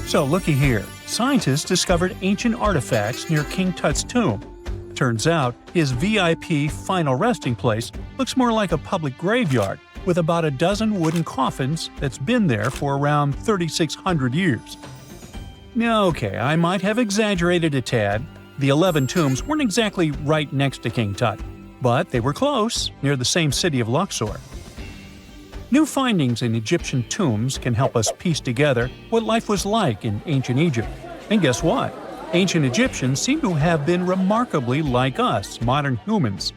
So looky here, scientists discovered ancient artifacts near King Tut's tomb. Turns out, his VIP final resting place looks more like a public graveyard with about a dozen wooden coffins that's been there for around 3,600 years. Okay, I might have exaggerated a tad. The 11 tombs weren't exactly right next to King Tut, but they were close, near the same city of Luxor. New findings in Egyptian tombs can help us piece together what life was like in ancient Egypt. And guess what? Ancient Egyptians seem to have been remarkably like us, modern humans.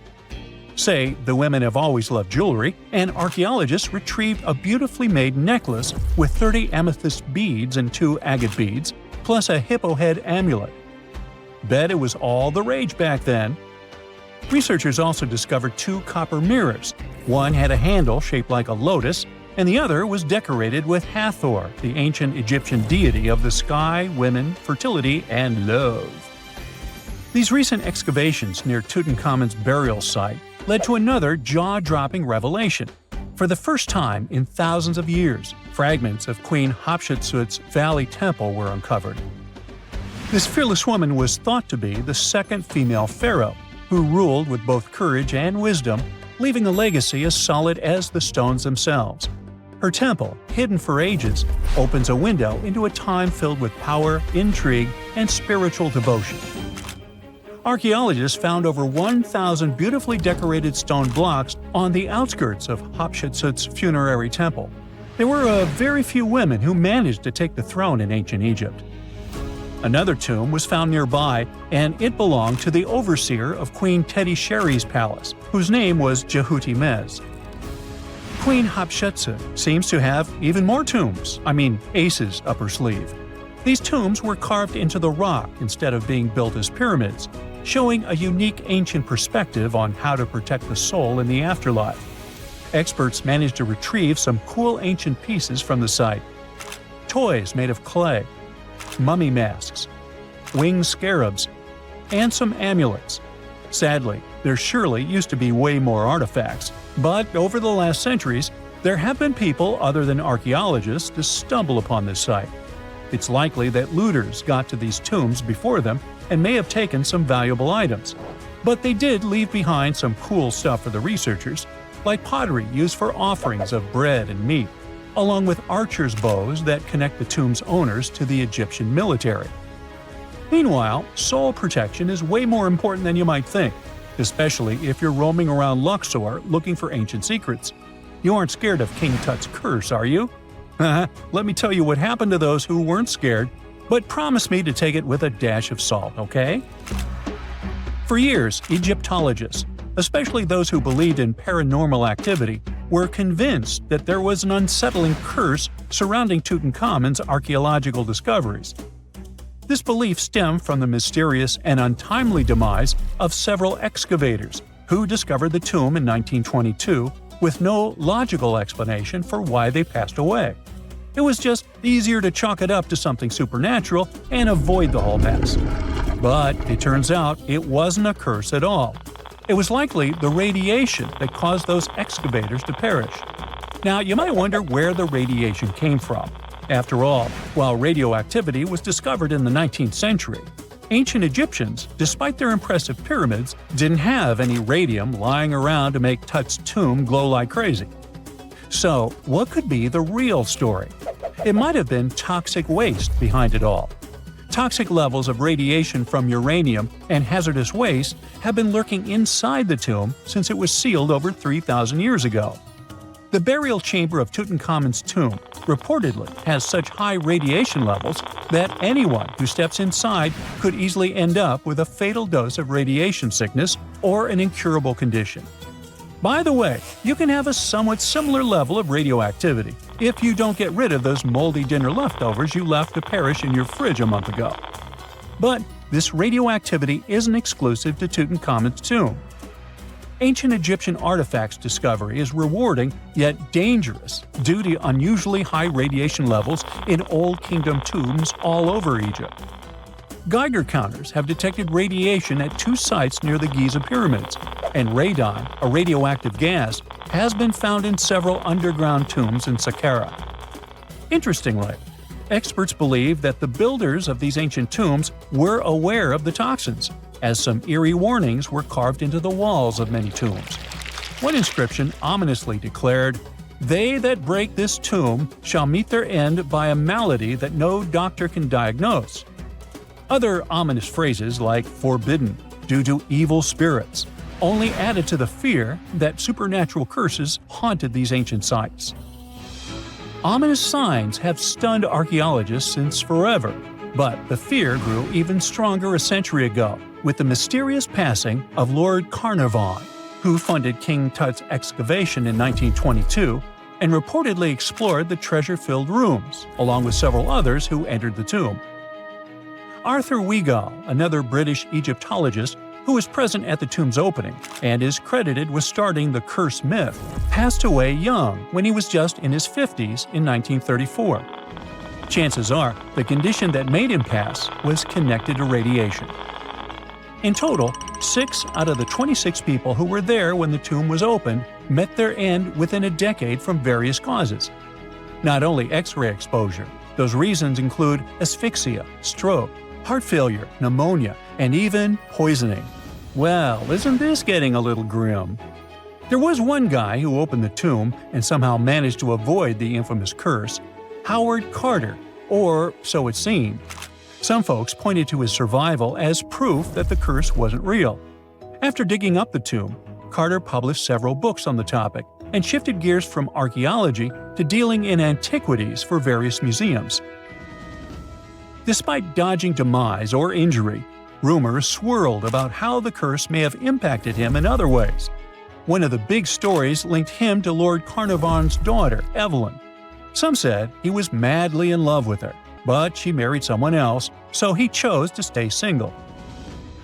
Say, the women have always loved jewelry, and archaeologists retrieved a beautifully made necklace with 30 amethyst beads and 2 agate beads, plus a hippo head amulet. Bet it was all the rage back then. Researchers also discovered 2 copper mirrors. One had a handle shaped like a lotus, and the other was decorated with Hathor, the ancient Egyptian deity of the sky, women, fertility, and love. These recent excavations near Tutankhamun's burial site led to another jaw-dropping revelation. For the first time in thousands of years, fragments of Queen Hatshepsut's Valley Temple were uncovered. This fearless woman was thought to be the second female pharaoh, who ruled with both courage and wisdom, leaving a legacy as solid as the stones themselves. Her temple, hidden for ages, opens a window into a time filled with power, intrigue, and spiritual devotion. Archaeologists found over 1,000 beautifully decorated stone blocks on the outskirts of Hatshepsut's funerary temple. There were very few women who managed to take the throne in ancient Egypt. Another tomb was found nearby, and it belonged to the overseer of Queen Teti Sheri's palace, whose name was Jehuti-Mez. Queen Hatshepsut seems to have even more tombs, aces up her sleeve. These tombs were carved into the rock instead of being built as pyramids, showing a unique ancient perspective on how to protect the soul in the afterlife. Experts managed to retrieve some cool ancient pieces from the site. Toys made of clay, mummy masks, winged scarabs, and some amulets. Sadly, there surely used to be way more artifacts, but over the last centuries, there have been people other than archaeologists to stumble upon this site. It's likely that looters got to these tombs before them and may have taken some valuable items. But they did leave behind some cool stuff for the researchers, like pottery used for offerings of bread and meat, along with archers' bows that connect the tomb's owners to the Egyptian military. Meanwhile, soul protection is way more important than you might think, especially if you're roaming around Luxor looking for ancient secrets. You aren't scared of King Tut's curse, are you? Let me tell you what happened to those who weren't scared, but promise me to take it with a dash of salt, okay? For years, Egyptologists, especially those who believed in paranormal activity, were convinced that there was an unsettling curse surrounding Tutankhamun's archaeological discoveries. This belief stemmed from the mysterious and untimely demise of several excavators who discovered the tomb in 1922 with no logical explanation for why they passed away. It was just easier to chalk it up to something supernatural and avoid the whole mess. But it turns out it wasn't a curse at all. It was likely the radiation that caused those excavators to perish. Now, you might wonder where the radiation came from. After all, while radioactivity was discovered in the 19th century, ancient Egyptians, despite their impressive pyramids, didn't have any radium lying around to make Tut's tomb glow like crazy. So, what could be the real story? It might have been toxic waste behind it all. Toxic levels of radiation from uranium and hazardous waste have been lurking inside the tomb since it was sealed over 3,000 years ago. The burial chamber of Tutankhamun's tomb reportedly has such high radiation levels that anyone who steps inside could easily end up with a fatal dose of radiation sickness or an incurable condition. By the way, you can have a somewhat similar level of radioactivity if you don't get rid of those moldy dinner leftovers you left to perish in your fridge a month ago. But this radioactivity isn't exclusive to Tutankhamun's tomb. Ancient Egyptian artifacts discovery is rewarding yet dangerous due to unusually high radiation levels in Old Kingdom tombs all over Egypt. Geiger counters have detected radiation at 2 sites near the Giza pyramids, and radon, a radioactive gas, has been found in several underground tombs in Saqqara. Interestingly, Experts believe that the builders of these ancient tombs were aware of the toxins, as some eerie warnings were carved into the walls of many tombs. One inscription ominously declared, "They that break this tomb shall meet their end by a malady that no doctor can diagnose." Other ominous phrases like "forbidden," "due to evil spirits," only added to the fear that supernatural curses haunted these ancient sites. Ominous signs have stunned archaeologists since forever, but the fear grew even stronger a century ago with the mysterious passing of Lord Carnarvon, who funded King Tut's excavation in 1922 and reportedly explored the treasure-filled rooms, along with several others who entered the tomb. Arthur Weigall, another British Egyptologist who was present at the tomb's opening and is credited with starting the curse myth, passed away young when he was just in his 50s in 1934. Chances are the condition that made him pass was connected to radiation. In total, 6 out of the 26 people who were there when the tomb was opened met their end within a decade from various causes. Not only X-ray exposure, those reasons include asphyxia, stroke, heart failure, pneumonia, and even poisoning. Well, isn't this getting a little grim? There was one guy who opened the tomb and somehow managed to avoid the infamous curse, Howard Carter, or so it seemed. Some folks pointed to his survival as proof that the curse wasn't real. After digging up the tomb, Carter published several books on the topic and shifted gears from archaeology to dealing in antiquities for various museums. Despite dodging demise or injury, rumors swirled about how the curse may have impacted him in other ways. One of the big stories linked him to Lord Carnarvon's daughter, Evelyn. Some said he was madly in love with her, but she married someone else, so he chose to stay single.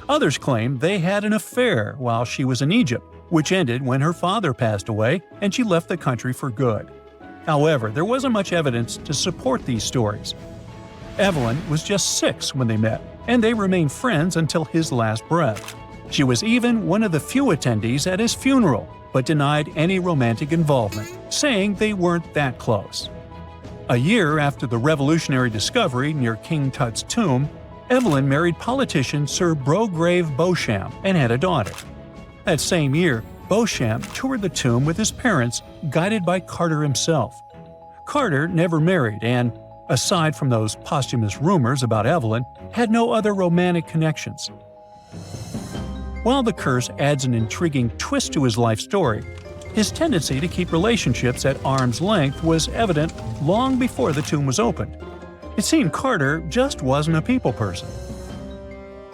Others claimed they had an affair while she was in Egypt, which ended when her father passed away and she left the country for good. However, there wasn't much evidence to support these stories. Evelyn was just 6 when they met, and they remained friends until his last breath. She was even one of the few attendees at his funeral, but denied any romantic involvement, saying they weren't that close. A year after the revolutionary discovery near King Tut's tomb, Evelyn married politician Sir Brograve Beauchamp and had a daughter. That same year, Beauchamp toured the tomb with his parents, guided by Carter himself. Carter never married and, aside from those posthumous rumors about Evelyn, had no other romantic connections. While the curse adds an intriguing twist to his life story, his tendency to keep relationships at arm's length was evident long before the tomb was opened. It seemed Carter just wasn't a people person.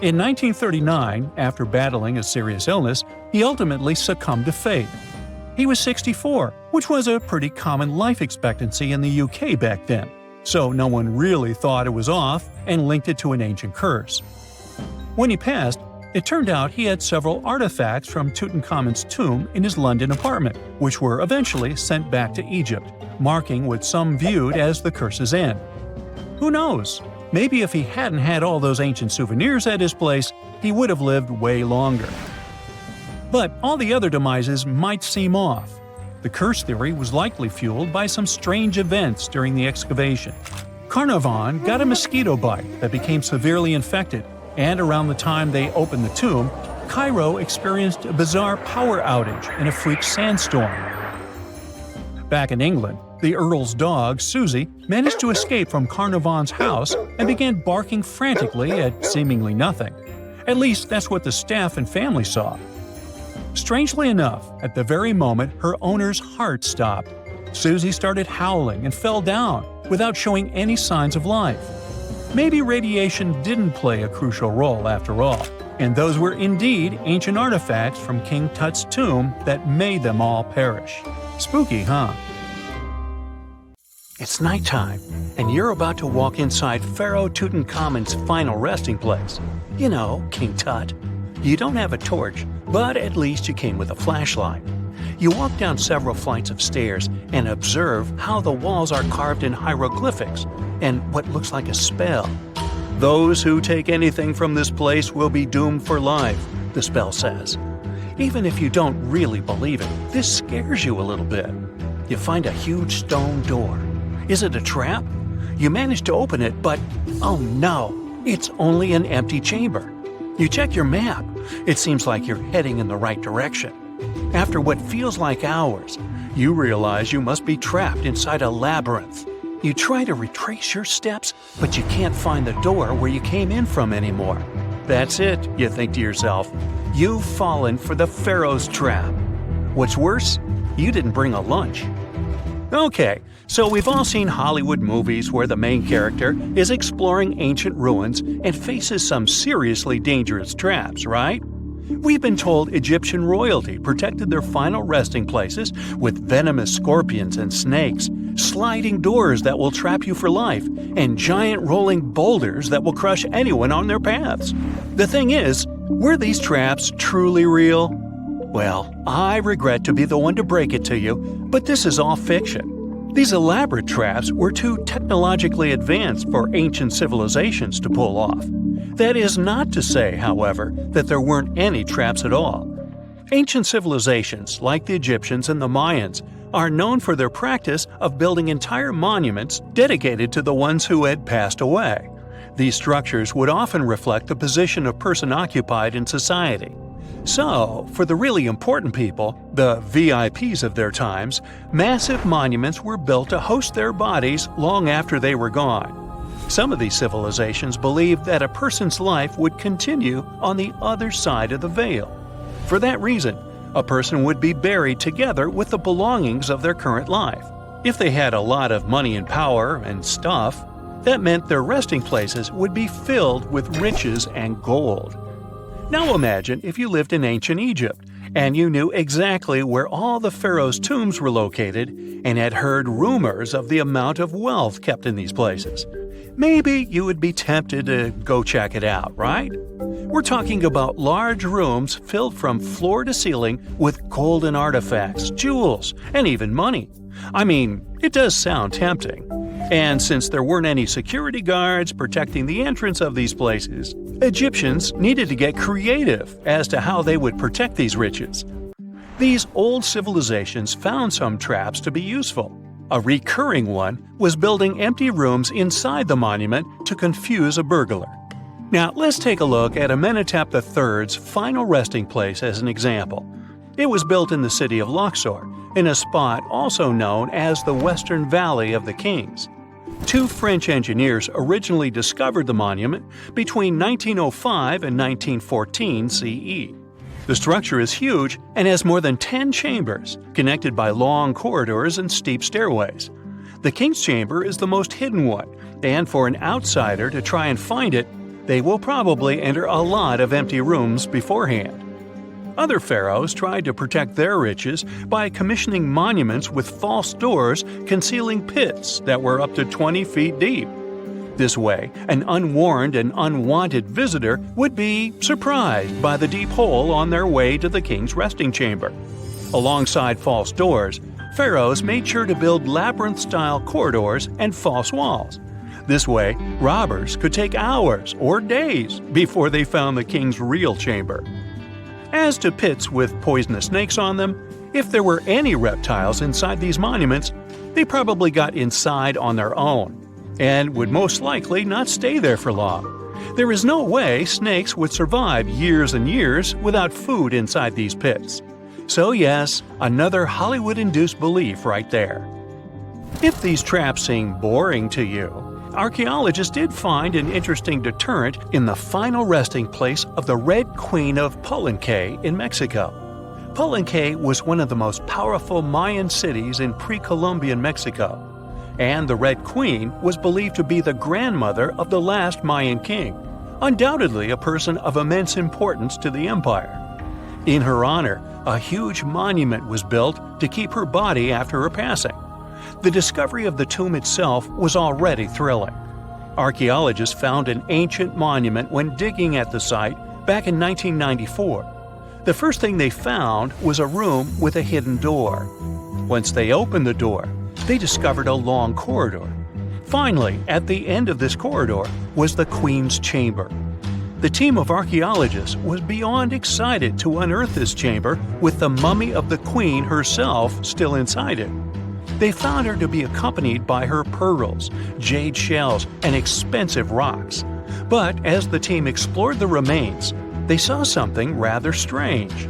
In 1939, after battling a serious illness, he ultimately succumbed to fate. He was 64, which was a pretty common life expectancy in the UK back then, so no one really thought it was off and linked it to an ancient curse. When he passed, it turned out he had several artifacts from Tutankhamun's tomb in his London apartment, which were eventually sent back to Egypt, marking what some viewed as the curse's end. Who knows? Maybe if he hadn't had all those ancient souvenirs at his place, he would have lived way longer. But all the other demises might seem off. The curse theory was likely fueled by some strange events during the excavation. Carnarvon got a mosquito bite that became severely infected, and around the time they opened the tomb, Cairo experienced a bizarre power outage and a freak sandstorm. Back in England, the Earl's dog, Susie, managed to escape from Carnarvon's house and began barking frantically at seemingly nothing. At least that's what the staff and family saw. Strangely enough, at the very moment her owner's heart stopped, Susie started howling and fell down without showing any signs of life. Maybe radiation didn't play a crucial role after all, and those were indeed ancient artifacts from King Tut's tomb that made them all perish. Spooky, huh? It's nighttime, and you're about to walk inside Pharaoh Tutankhamun's final resting place. You know, King Tut. You don't have a torch, but at least you came with a flashlight. You walk down several flights of stairs and observe how the walls are carved in hieroglyphics and what looks like a spell. Those who take anything from this place will be doomed for life, the spell says. Even if you don't really believe it, this scares you a little bit. You find a huge stone door. Is it a trap? You manage to open it, but oh no, it's only an empty chamber. You check your map. It seems like you're heading in the right direction. After what feels like hours, you realize you must be trapped inside a labyrinth. You try to retrace your steps, but you can't find the door where you came in from anymore. That's it, you think to yourself. You've fallen for the Pharaoh's trap. What's worse, you didn't bring a lunch. Okay, so we've all seen Hollywood movies where the main character is exploring ancient ruins and faces some seriously dangerous traps, right? We've been told Egyptian royalty protected their final resting places with venomous scorpions and snakes, sliding doors that will trap you for life, and giant rolling boulders that will crush anyone on their paths. The thing is, were these traps truly real? Well, I regret to be the one to break it to you, but this is all fiction. These elaborate traps were too technologically advanced for ancient civilizations to pull off. That is not to say, however, that there weren't any traps at all. Ancient civilizations, like the Egyptians and the Mayans, are known for their practice of building entire monuments dedicated to the ones who had passed away. These structures would often reflect the position a person occupied in society. So, for the really important people, the VIPs of their times, massive monuments were built to host their bodies long after they were gone. Some of these civilizations believed that a person's life would continue on the other side of the veil. For that reason, a person would be buried together with the belongings of their current life. If they had a lot of money and power and stuff, that meant their resting places would be filled with riches and gold. Now imagine if you lived in ancient Egypt and you knew exactly where all the pharaohs' tombs were located and had heard rumors of the amount of wealth kept in these places. Maybe you would be tempted to go check it out, right? We're talking about large rooms filled from floor to ceiling with golden artifacts, jewels, and even money. I mean, it does sound tempting. And since there weren't any security guards protecting the entrance of these places, Egyptians needed to get creative as to how they would protect these riches. These old civilizations found some traps to be useful. A recurring one was building empty rooms inside the monument to confuse a burglar. Now, let's take a look at Amenhotep III's final resting place as an example. It was built in the city of Luxor, in a spot also known as the Western Valley of the Kings. Two French engineers originally discovered the monument between 1905 and 1914 CE. The structure is huge and has more than 10 chambers, connected by long corridors and steep stairways. The King's Chamber is the most hidden one, and for an outsider to try and find it, they will probably enter a lot of empty rooms beforehand. Other pharaohs tried to protect their riches by commissioning monuments with false doors concealing pits that were up to 20 feet deep. This way, an unwarned and unwanted visitor would be surprised by the deep hole on their way to the king's resting chamber. Alongside false doors, pharaohs made sure to build labyrinth-style corridors and false walls. This way, robbers could take hours or days before they found the king's real chamber. As to pits with poisonous snakes on them, if there were any reptiles inside these monuments, they probably got inside on their own and would most likely not stay there for long. There is no way snakes would survive years and years without food inside these pits. So yes, another Hollywood-induced belief right there. If these traps seem boring to you, archaeologists did find an interesting deterrent in the final resting place of the Red Queen of Palenque in Mexico. Palenque was one of the most powerful Mayan cities in pre-Columbian Mexico, and the Red Queen was believed to be the grandmother of the last Mayan king, undoubtedly a person of immense importance to the empire. In her honor, a huge monument was built to keep her body after her passing. The discovery of the tomb itself was already thrilling. Archaeologists found an ancient monument when digging at the site back in 1994. The first thing they found was a room with a hidden door. Once they opened the door, they discovered a long corridor. Finally, at the end of this corridor was the Queen's chamber. The team of archaeologists was beyond excited to unearth this chamber with the mummy of the Queen herself still inside it. They found her to be accompanied by her pearls, jade shells, and expensive rocks. But as the team explored the remains, they saw something rather strange.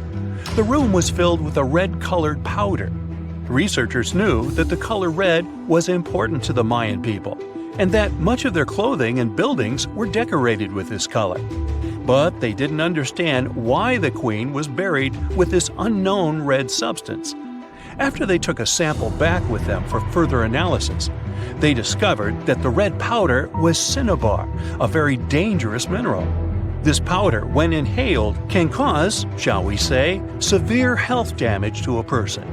The room was filled with a red-colored powder. Researchers knew that the color red was important to the Mayan people, and that much of their clothing and buildings were decorated with this color. But they didn't understand why the queen was buried with this unknown red substance. After they took a sample back with them for further analysis, they discovered that the red powder was cinnabar, a very dangerous mineral. This powder, when inhaled, can cause, shall we say, severe health damage to a person.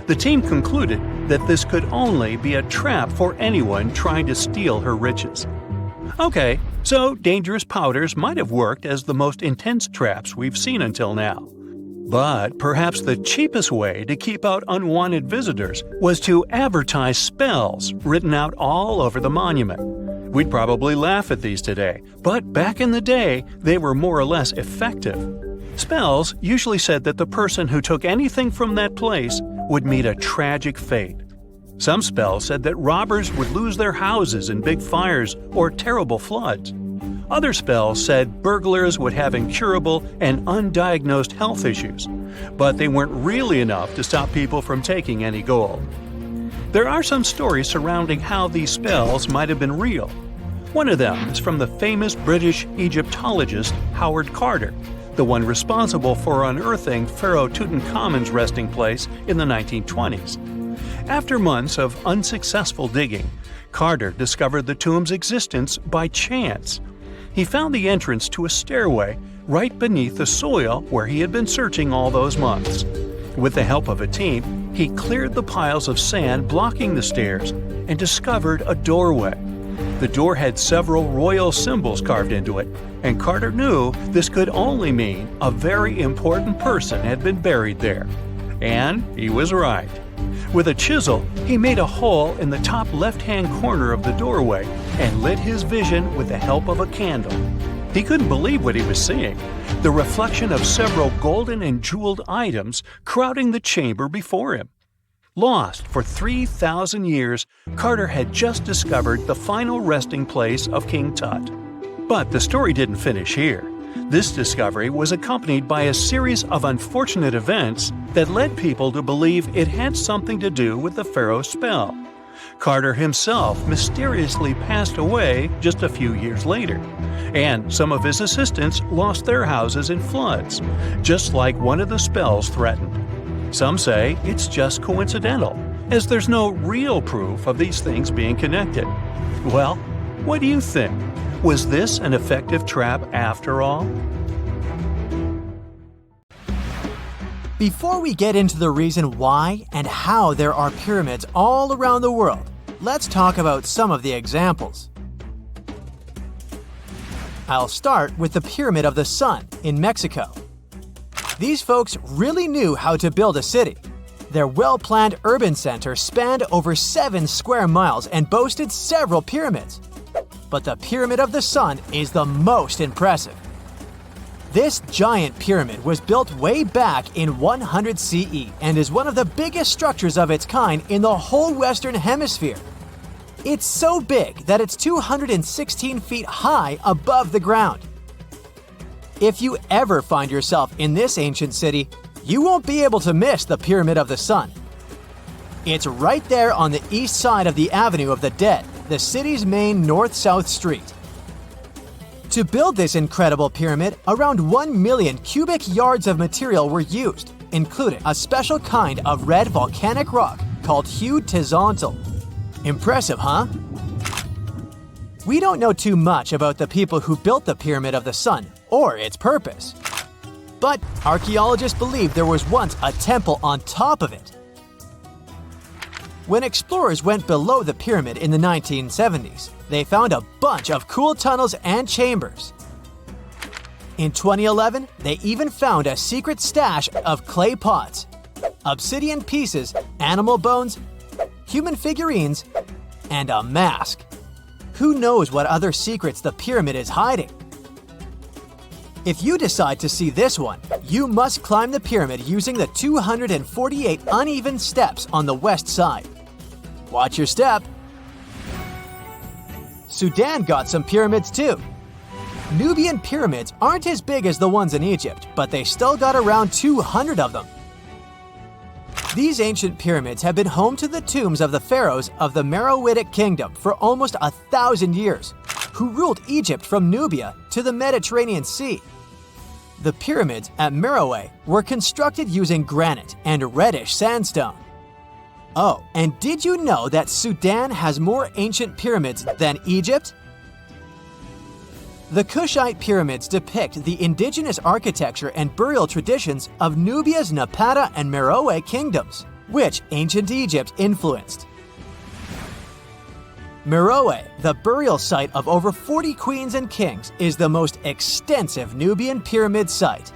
The team concluded that this could only be a trap for anyone trying to steal her riches. Okay, so dangerous powders might have worked as the most intense traps we've seen until now. But perhaps the cheapest way to keep out unwanted visitors was to advertise spells written out all over the monument. We'd probably laugh at these today, but back in the day, they were more or less effective. Spells usually said that the person who took anything from that place would meet a tragic fate. Some spells said that robbers would lose their houses in big fires or terrible floods. Other spells said burglars would have incurable and undiagnosed health issues, but they weren't really enough to stop people from taking any gold. There are some stories surrounding how these spells might have been real. One of them is from the famous British Egyptologist Howard Carter, the one responsible for unearthing Pharaoh Tutankhamun's resting place in the 1920s. After months of unsuccessful digging, Carter discovered the tomb's existence by chance. He found the entrance to a stairway right beneath the soil where he had been searching all those months. With the help of a team, he cleared the piles of sand blocking the stairs and discovered a doorway. The door had several royal symbols carved into it, and Carter knew this could only mean a very important person had been buried there. And he was right. With a chisel, he made a hole in the top left-hand corner of the doorway and lit his vision with the help of a candle. He couldn't believe what he was seeing, the reflection of several golden and jeweled items crowding the chamber before him. Lost for 3,000 years, Carter had just discovered the final resting place of King Tut. But the story didn't finish here. This discovery was accompanied by a series of unfortunate events that led people to believe it had something to do with the pharaoh's spell. Carter himself mysteriously passed away just a few years later, and some of his assistants lost their houses in floods, just like one of the spells threatened. Some say it's just coincidental, as there's no real proof of these things being connected. Well, what do you think? Was this an effective trap after all? Before we get into the reason why and how there are pyramids all around the world, let's talk about some of the examples. I'll start with the Pyramid of the Sun in Mexico. These folks really knew how to build a city. Their well-planned urban center spanned over 7 square miles and boasted several pyramids. But the Pyramid of the Sun is the most impressive. This giant pyramid was built way back in 100 CE and is one of the biggest structures of its kind in the whole Western Hemisphere. It's so big that it's 216 feet high above the ground. If you ever find yourself in this ancient city, you won't be able to miss the Pyramid of the Sun. It's right there on the east side of the Avenue of the Dead, the city's main north-south street. To build this incredible pyramid, around 1 million cubic yards of material were used, including a special kind of red volcanic rock called hued tizontle. Impressive, huh? We don't know too much about the people who built the Pyramid of the Sun or its purpose. But archaeologists believe there was once a temple on top of it. When explorers went below the pyramid in the 1970s, they found a bunch of cool tunnels and chambers. In 2011, they even found a secret stash of clay pots, obsidian pieces, animal bones, human figurines, and a mask. Who knows what other secrets the pyramid is hiding? If you decide to see this one, you must climb the pyramid using the 248 uneven steps on the west side. Watch your step. Sudan got some pyramids too. Nubian pyramids aren't as big as the ones in Egypt, but they still got around 200 of them. These ancient pyramids have been home to the tombs of the pharaohs of the Meroitic Kingdom for almost 1,000 years, who ruled Egypt from Nubia to the Mediterranean Sea. The pyramids at Meroe were constructed using granite and reddish sandstone. Oh, and did you know that Sudan has more ancient pyramids than Egypt? The Kushite pyramids depict the indigenous architecture and burial traditions of Nubia's Napata and Meroe kingdoms, which ancient Egypt influenced. Meroe, the burial site of over 40 queens and kings, is the most extensive Nubian pyramid site.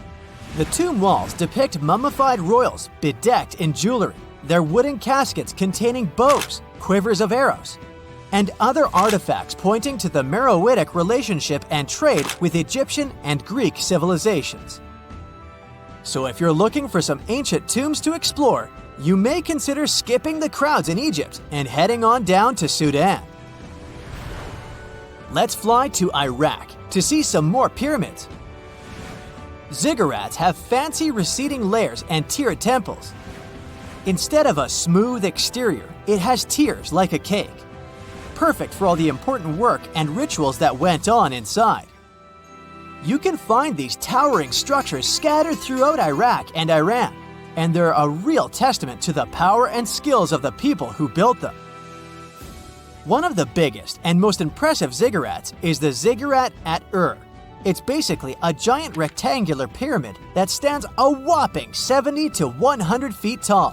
The tomb walls depict mummified royals bedecked in jewelry, their wooden caskets containing bows, quivers of arrows, and other artifacts pointing to the Meroitic relationship and trade with Egyptian and Greek civilizations. So if you're looking for some ancient tombs to explore, you may consider skipping the crowds in Egypt and heading on down to Sudan. Let's fly to Iraq to see some more pyramids. Ziggurats have fancy receding layers and tiered temples. Instead of a smooth exterior, it has tiers like a cake. Perfect for all the important work and rituals that went on inside. You can find these towering structures scattered throughout Iraq and Iran, and they're a real testament to the power and skills of the people who built them. One of the biggest and most impressive ziggurats is the ziggurat at Ur. It's basically a giant rectangular pyramid that stands a whopping 70 to 100 feet tall,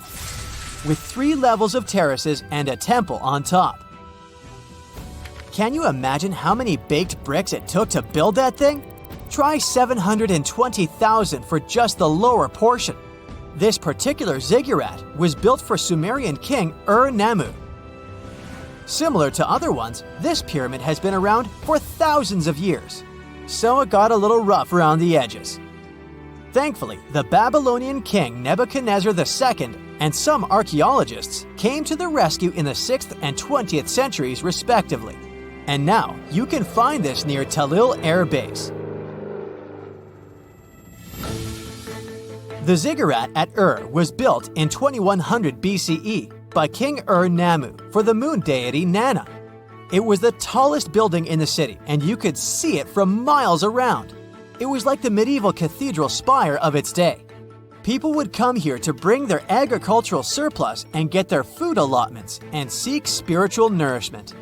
with 3 levels of terraces and a temple on top. Can you imagine how many baked bricks it took to build that thing? Try 720,000 for just the lower portion. This particular ziggurat was built for Sumerian king Ur-Nammu. Similar to other ones, this pyramid has been around for thousands of years, so it got a little rough around the edges. Thankfully, the Babylonian king Nebuchadnezzar II and some archaeologists came to the rescue in the 6th and 20th centuries respectively. And now, you can find this near Talil Air Base. The ziggurat at Ur was built in 2100 BCE by King Ur-Nammu for the moon deity Nana. It was the tallest building in the city, and you could see it from miles around. It was like the medieval cathedral spire of its day. People would come here to bring their agricultural surplus and get their food allotments and seek spiritual nourishment.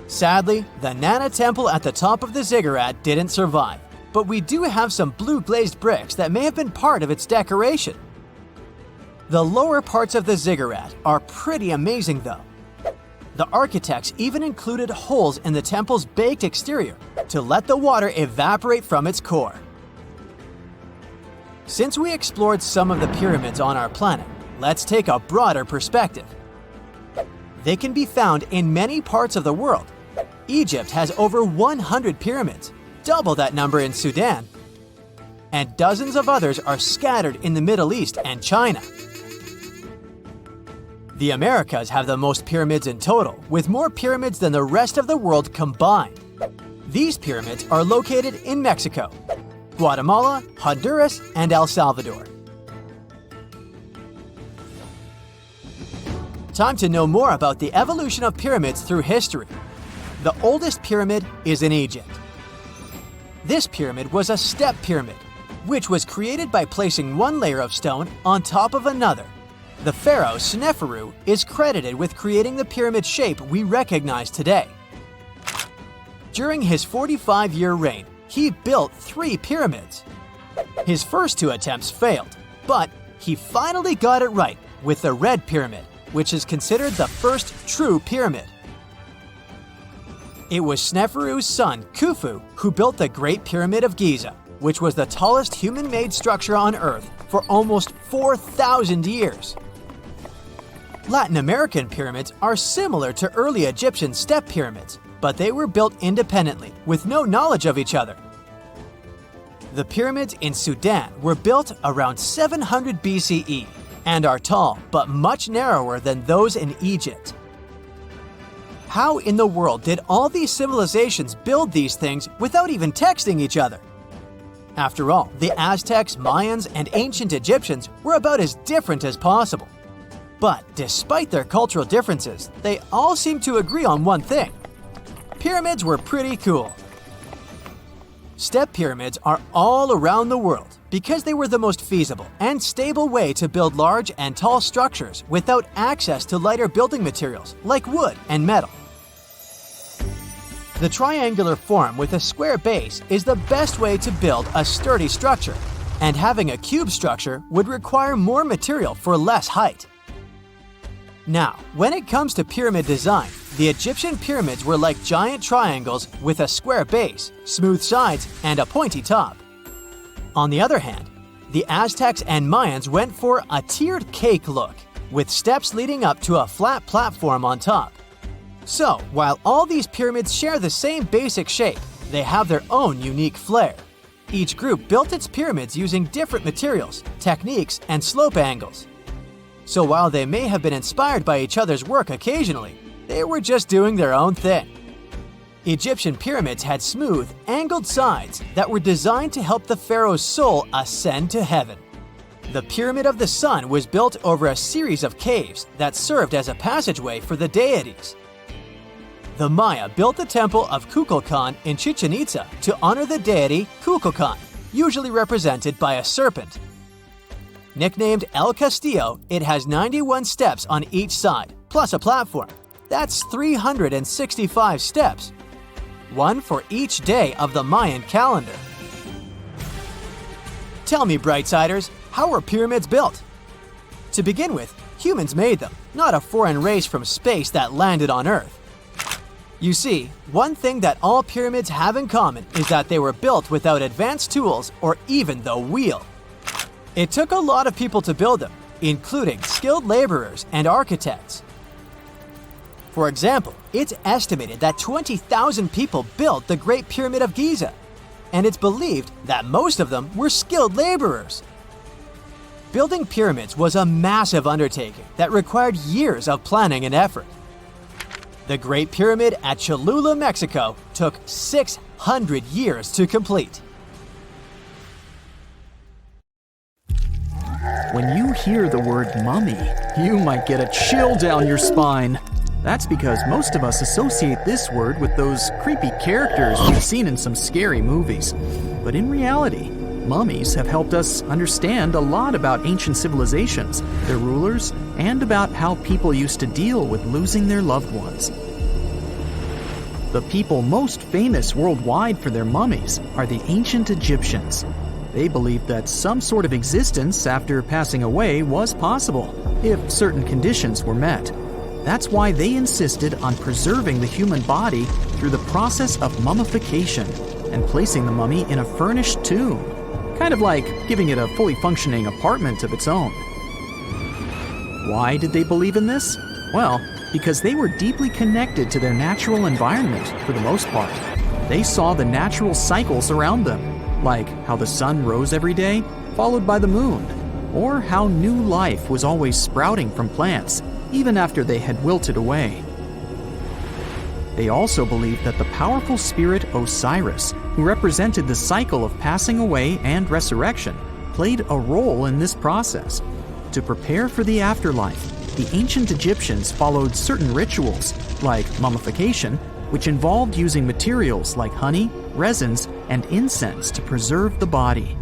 Sadly, the Nana temple at the top of the ziggurat didn't survive, but we do have some blue glazed bricks that may have been part of its decoration. The lower parts of the ziggurat are pretty amazing though. The architects even included holes in the temple's baked exterior to let the water evaporate from its core. Since we explored some of the pyramids on our planet, let's take a broader perspective. They can be found in many parts of the world. Egypt has over 100 pyramids, double that number in Sudan, and dozens of others are scattered in the Middle East and China. The Americas have the most pyramids in total, with more pyramids than the rest of the world combined. These pyramids are located in Mexico, Guatemala, Honduras, and El Salvador. Time to know more about the evolution of pyramids through history. The oldest pyramid is in Egypt. This pyramid was a step pyramid, which was created by placing one layer of stone on top of another. The pharaoh Sneferu is credited with creating the pyramid shape we recognize today. During his 45-year reign, he built 3 pyramids. His first 2 attempts failed, but he finally got it right with the Red Pyramid, which is considered the first true pyramid. It was Sneferu's son, Khufu, who built the Great Pyramid of Giza, which was the tallest human-made structure on Earth for almost 4,000 years. Latin American pyramids are similar to early Egyptian step pyramids, but they were built independently, with no knowledge of each other. The pyramids in Sudan were built around 700 BCE. and are tall but much narrower than those in Egypt. How in the world did all these civilizations build these things without even texting each other? After all, the Aztecs, Mayans, and ancient Egyptians were about as different as possible. But despite their cultural differences, they all seem to agree on one thing. Pyramids were pretty cool. Step pyramids are all around the world because they were the most feasible and stable way to build large and tall structures without access to lighter building materials like wood and metal. The triangular form with a square base is the best way to build a sturdy structure, and having a cube structure would require more material for less height. Now, when it comes to pyramid design, the Egyptian pyramids were like giant triangles with a square base, smooth sides, and a pointy top. On the other hand, the Aztecs and Mayans went for a tiered cake look, with steps leading up to a flat platform on top. So, while all these pyramids share the same basic shape, they have their own unique flair. Each group built its pyramids using different materials, techniques, and slope angles. So while they may have been inspired by each other's work occasionally, they were just doing their own thing. Egyptian pyramids had smooth, angled sides that were designed to help the pharaoh's soul ascend to heaven. The Pyramid of the Sun was built over a series of caves that served as a passageway for the deities. The Maya built the temple of Kukulkan in Chichen Itza to honor the deity Kukulkan, usually represented by a serpent. Nicknamed El Castillo, it has 91 steps on each side, plus a platform. That's 365 steps, one for each day of the Mayan calendar. Tell me, Brightsiders, how were pyramids built? To begin with, humans made them, not a foreign race from space that landed on Earth. You see, one thing that all pyramids have in common is that they were built without advanced tools or even the wheel. It took a lot of people to build them, including skilled laborers and architects. For example, it's estimated that 20,000 people built the Great Pyramid of Giza, and it's believed that most of them were skilled laborers. Building pyramids was a massive undertaking that required years of planning and effort. The Great Pyramid at Cholula, Mexico, took 600 years to complete. When you hear the word mummy, you might get a chill down your spine. That's because most of us associate this word with those creepy characters we've seen in some scary movies. But in reality, mummies have helped us understand a lot about ancient civilizations, their rulers, and about how people used to deal with losing their loved ones. The people most famous worldwide for their mummies are the ancient Egyptians. They believed that some sort of existence after passing away was possible, if certain conditions were met. That's why they insisted on preserving the human body through the process of mummification and placing the mummy in a furnished tomb, kind of like giving it a fully functioning apartment of its own. Why did they believe in this? Well, because they were deeply connected to their natural environment for the most part. They saw the natural cycles around them, like how the sun rose every day, followed by the moon, or how new life was always sprouting from plants, even after they had wilted away. They also believed that the powerful spirit Osiris, who represented the cycle of passing away and resurrection, played a role in this process. To prepare for the afterlife, the ancient Egyptians followed certain rituals, like mummification, which involved using materials like honey, resins, and incense to preserve the body.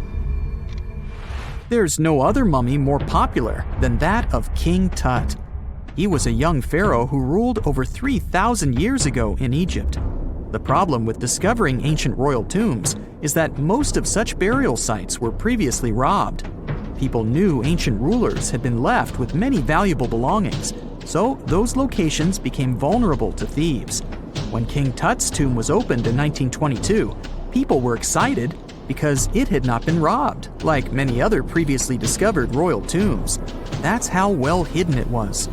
There's no other mummy more popular than that of King Tut. He was a young pharaoh who ruled over 3,000 years ago in Egypt. The problem with discovering ancient royal tombs is that most of such burial sites were previously robbed. People knew ancient rulers had been left with many valuable belongings, so those locations became vulnerable to thieves. When King Tut's tomb was opened in 1922, people were excited because it had not been robbed, like many other previously discovered royal tombs. That's how well hidden it was.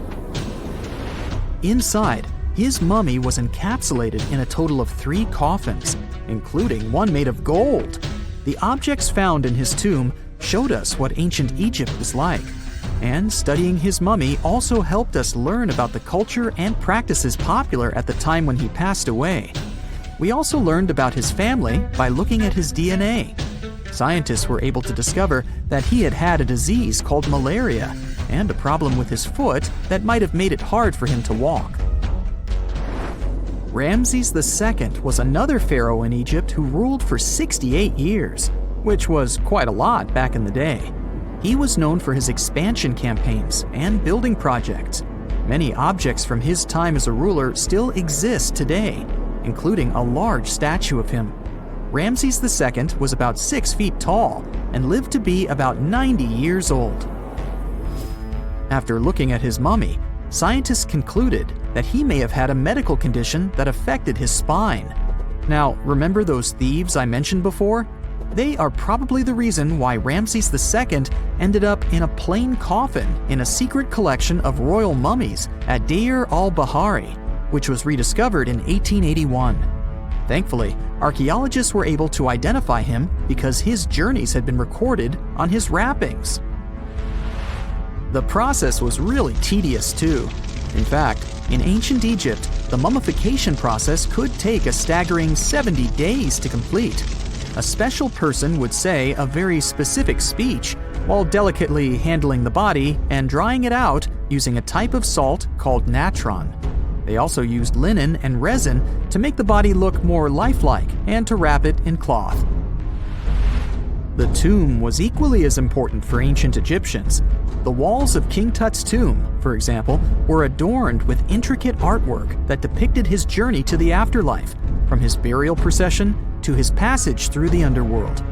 Inside, his mummy was encapsulated in a total of 3 coffins, including one made of gold. The objects found in his tomb showed us what ancient Egypt was like. And studying his mummy also helped us learn about the culture and practices popular at the time when he passed away. We also learned about his family by looking at his DNA. Scientists were able to discover that he had had a disease called malaria and a problem with his foot that might have made it hard for him to walk. Ramses II was another pharaoh in Egypt who ruled for 68 years, which was quite a lot back in the day. He was known for his expansion campaigns and building projects. Many objects from his time as a ruler still exist today, including a large statue of him. Ramses II was about 6 feet tall and lived to be about 90 years old. After looking at his mummy, scientists concluded that he may have had a medical condition that affected his spine. Now, remember those thieves I mentioned before? They are probably the reason why Ramses II ended up in a plain coffin in a secret collection of royal mummies at Deir al-Bahari, which was rediscovered in 1881. Thankfully, archaeologists were able to identify him because his journeys had been recorded on his wrappings. The process was really tedious too. In fact, in ancient Egypt, the mummification process could take a staggering 70 days to complete. A special person would say a very specific speech while delicately handling the body and drying it out using a type of salt called natron. They also used linen and resin to make the body look more lifelike and to wrap it in cloth. The tomb was equally as important for ancient Egyptians. The walls of King Tut's tomb, for example, were adorned with intricate artwork that depicted his journey to the afterlife, from his burial procession to his passage through the underworld.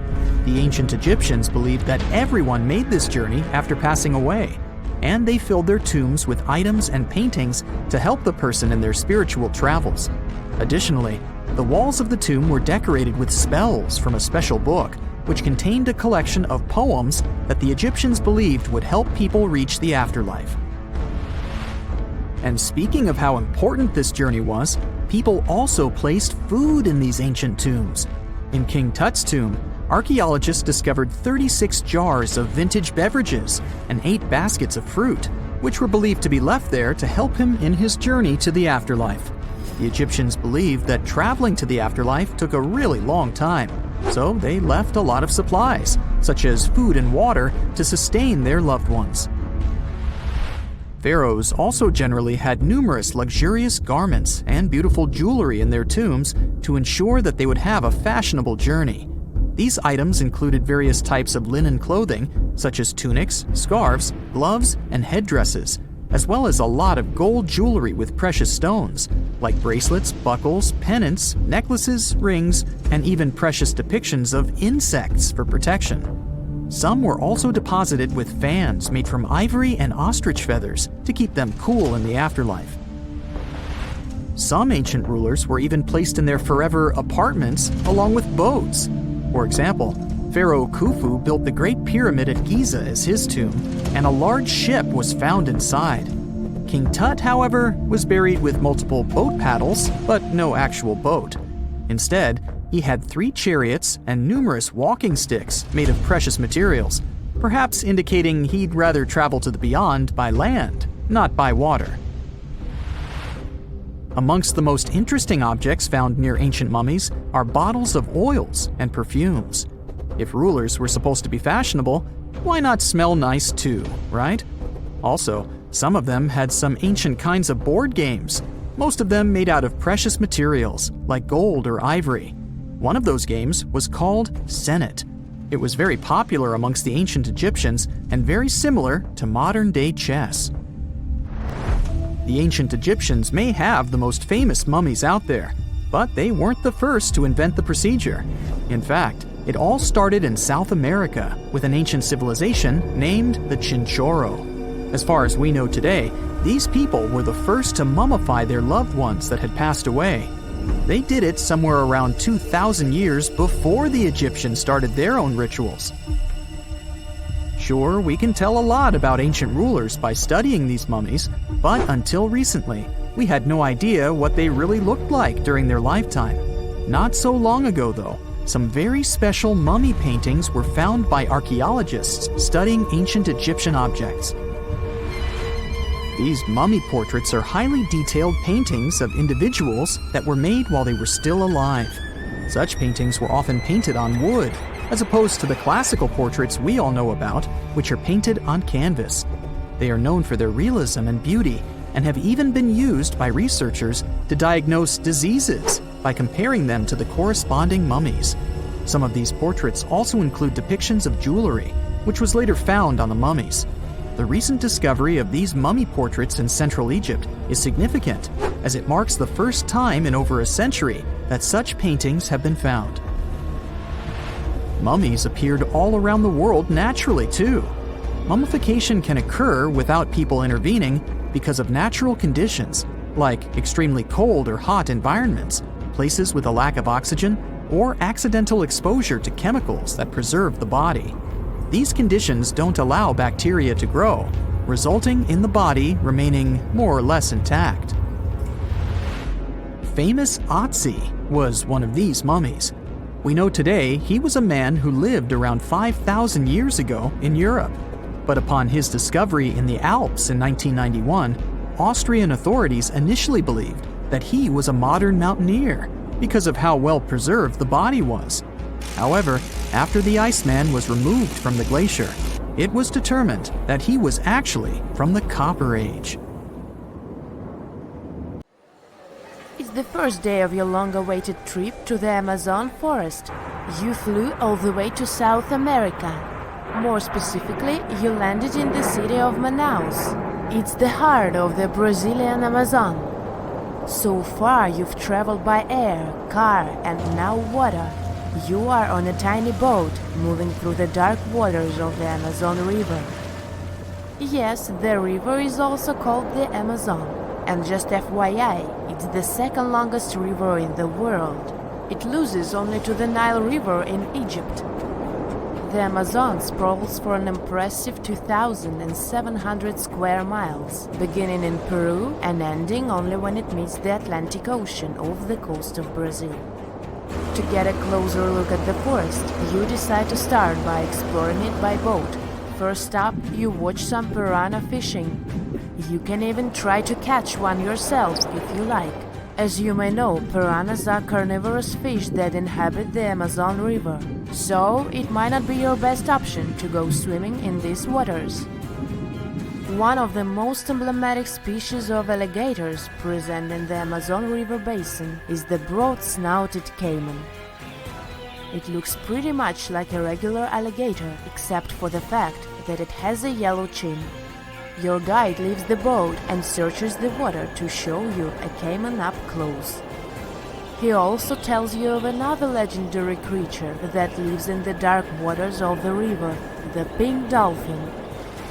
The ancient Egyptians believed that everyone made this journey after passing away, and they filled their tombs with items and paintings to help the person in their spiritual travels. Additionally, the walls of the tomb were decorated with spells from a special book, which contained a collection of poems that the Egyptians believed would help people reach the afterlife. And speaking of how important this journey was, people also placed food in these ancient tombs. In King Tut's tomb, archaeologists discovered 36 jars of vintage beverages and 8 baskets of fruit, which were believed to be left there to help him in his journey to the afterlife. The Egyptians believed that traveling to the afterlife took a really long time, so they left a lot of supplies, such as food and water, to sustain their loved ones. Pharaohs also generally had numerous luxurious garments and beautiful jewelry in their tombs to ensure that they would have a fashionable journey. These items included various types of linen clothing, such as tunics, scarves, gloves, and headdresses, as well as a lot of gold jewelry with precious stones, like bracelets, buckles, pendants, necklaces, rings, and even precious depictions of insects for protection. Some were also deposited with fans made from ivory and ostrich feathers to keep them cool in the afterlife. Some ancient rulers were even placed in their forever apartments along with boats. For example, Pharaoh Khufu built the Great Pyramid at Giza as his tomb, and a large ship was found inside. King Tut, however, was buried with multiple boat paddles, but no actual boat. Instead, he had 3 chariots and numerous walking sticks made of precious materials, perhaps indicating he'd rather travel to the beyond by land, not by water. Amongst the most interesting objects found near ancient mummies are bottles of oils and perfumes. If rulers were supposed to be fashionable, why not smell nice too, right? Also, some of them had some ancient kinds of board games, most of them made out of precious materials like gold or ivory. One of those games was called Senet. It was very popular amongst the ancient Egyptians and very similar to modern-day chess. The ancient Egyptians may have the most famous mummies out there, but they weren't the first to invent the procedure. In fact, it all started in South America with an ancient civilization named the Chinchorro. As far as we know today, these people were the first to mummify their loved ones that had passed away. They did it somewhere around 2,000 years before the Egyptians started their own rituals. Sure, we can tell a lot about ancient rulers by studying these mummies, but until recently, we had no idea what they really looked like during their lifetime. Not so long ago, though, some very special mummy paintings were found by archaeologists studying ancient Egyptian objects. These mummy portraits are highly detailed paintings of individuals that were made while they were still alive. Such paintings were often painted on wood, as opposed to the classical portraits we all know about, which are painted on canvas. They are known for their realism and beauty, and have even been used by researchers to diagnose diseases by comparing them to the corresponding mummies. Some of these portraits also include depictions of jewelry, which was later found on the mummies. The recent discovery of these mummy portraits in Central Egypt is significant, as it marks the first time in over a century that such paintings have been found. Mummies appeared all around the world naturally, too. Mummification can occur without people intervening because of natural conditions, like extremely cold or hot environments, places with a lack of oxygen, or accidental exposure to chemicals that preserve the body. These conditions don't allow bacteria to grow, resulting in the body remaining more or less intact. Famous Otzi was one of these mummies. We know today he was a man who lived around 5,000 years ago in Europe. But upon his discovery in the Alps in 1991, Austrian authorities initially believed that he was a modern mountaineer because of how well preserved the body was. However, after the Iceman was removed from the glacier, it was determined that he was actually from the Copper Age. It's the first day of your long-awaited trip to the Amazon forest. You flew all the way to South America. More specifically, you landed in the city of Manaus. It's the heart of the Brazilian Amazon. So far, you've traveled by air, car, and now water. You are on a tiny boat, moving through the dark waters of the Amazon River. Yes, the river is also called the Amazon. And just FYI, it's the second longest river in the world. It loses only to the Nile River in Egypt. The Amazon sprawls for an impressive 2,700 square miles, beginning in Peru and ending only when it meets the Atlantic Ocean off the coast of Brazil. To get a closer look at the forest, you decide to start by exploring it by boat. First up, you watch some piranha fishing. You can even try to catch one yourself if you like. As you may know, piranhas are carnivorous fish that inhabit the Amazon River, so it might not be your best option to go swimming in these waters. One of the most emblematic species of alligators present in the Amazon River basin is the broad-snouted caiman. It looks pretty much like a regular alligator, except for the fact that it has a yellow chin. Your guide leaves the boat and searches the water to show you a caiman up close. He also tells you of another legendary creature that lives in the dark waters of the river, the pink dolphin.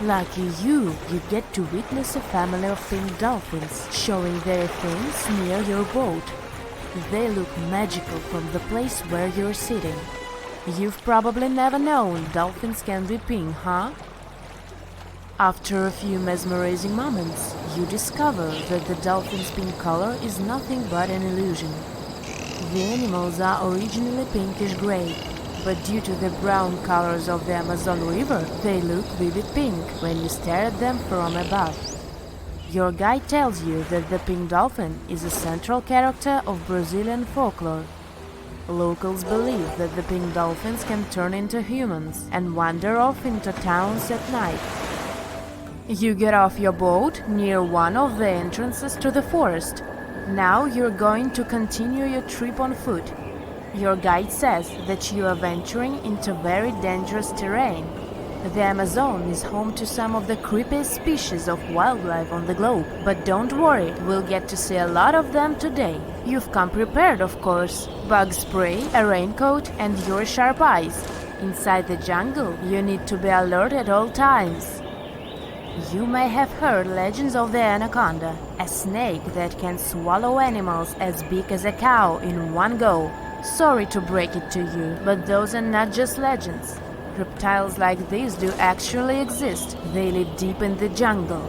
Lucky you get to witness a family of pink dolphins showing their fins near your boat. They look magical from the place where you're sitting. You've probably never known dolphins can be pink, huh? After a few mesmerizing moments, you discover that the dolphin's pink color is nothing but an illusion. The animals are originally pinkish-gray, but due to the brown colors of the Amazon River, they look vivid pink when you stare at them from above. Your guide tells you that the pink dolphin is a central character of Brazilian folklore. Locals believe that the pink dolphins can turn into humans and wander off into towns at night. You get off your boat near one of the entrances to the forest. Now you're going to continue your trip on foot. Your guide says that you are venturing into very dangerous terrain. The Amazon is home to some of the creepiest species of wildlife on the globe. But don't worry, we'll get to see a lot of them today. You've come prepared, of course. Bug spray, a raincoat, and your sharp eyes. Inside the jungle, you need to be alert at all times. You may have heard legends of the anaconda, a snake that can swallow animals as big as a cow in one go. Sorry to break it to you, but those are not just legends. Reptiles like these do actually exist. They live deep in the jungle.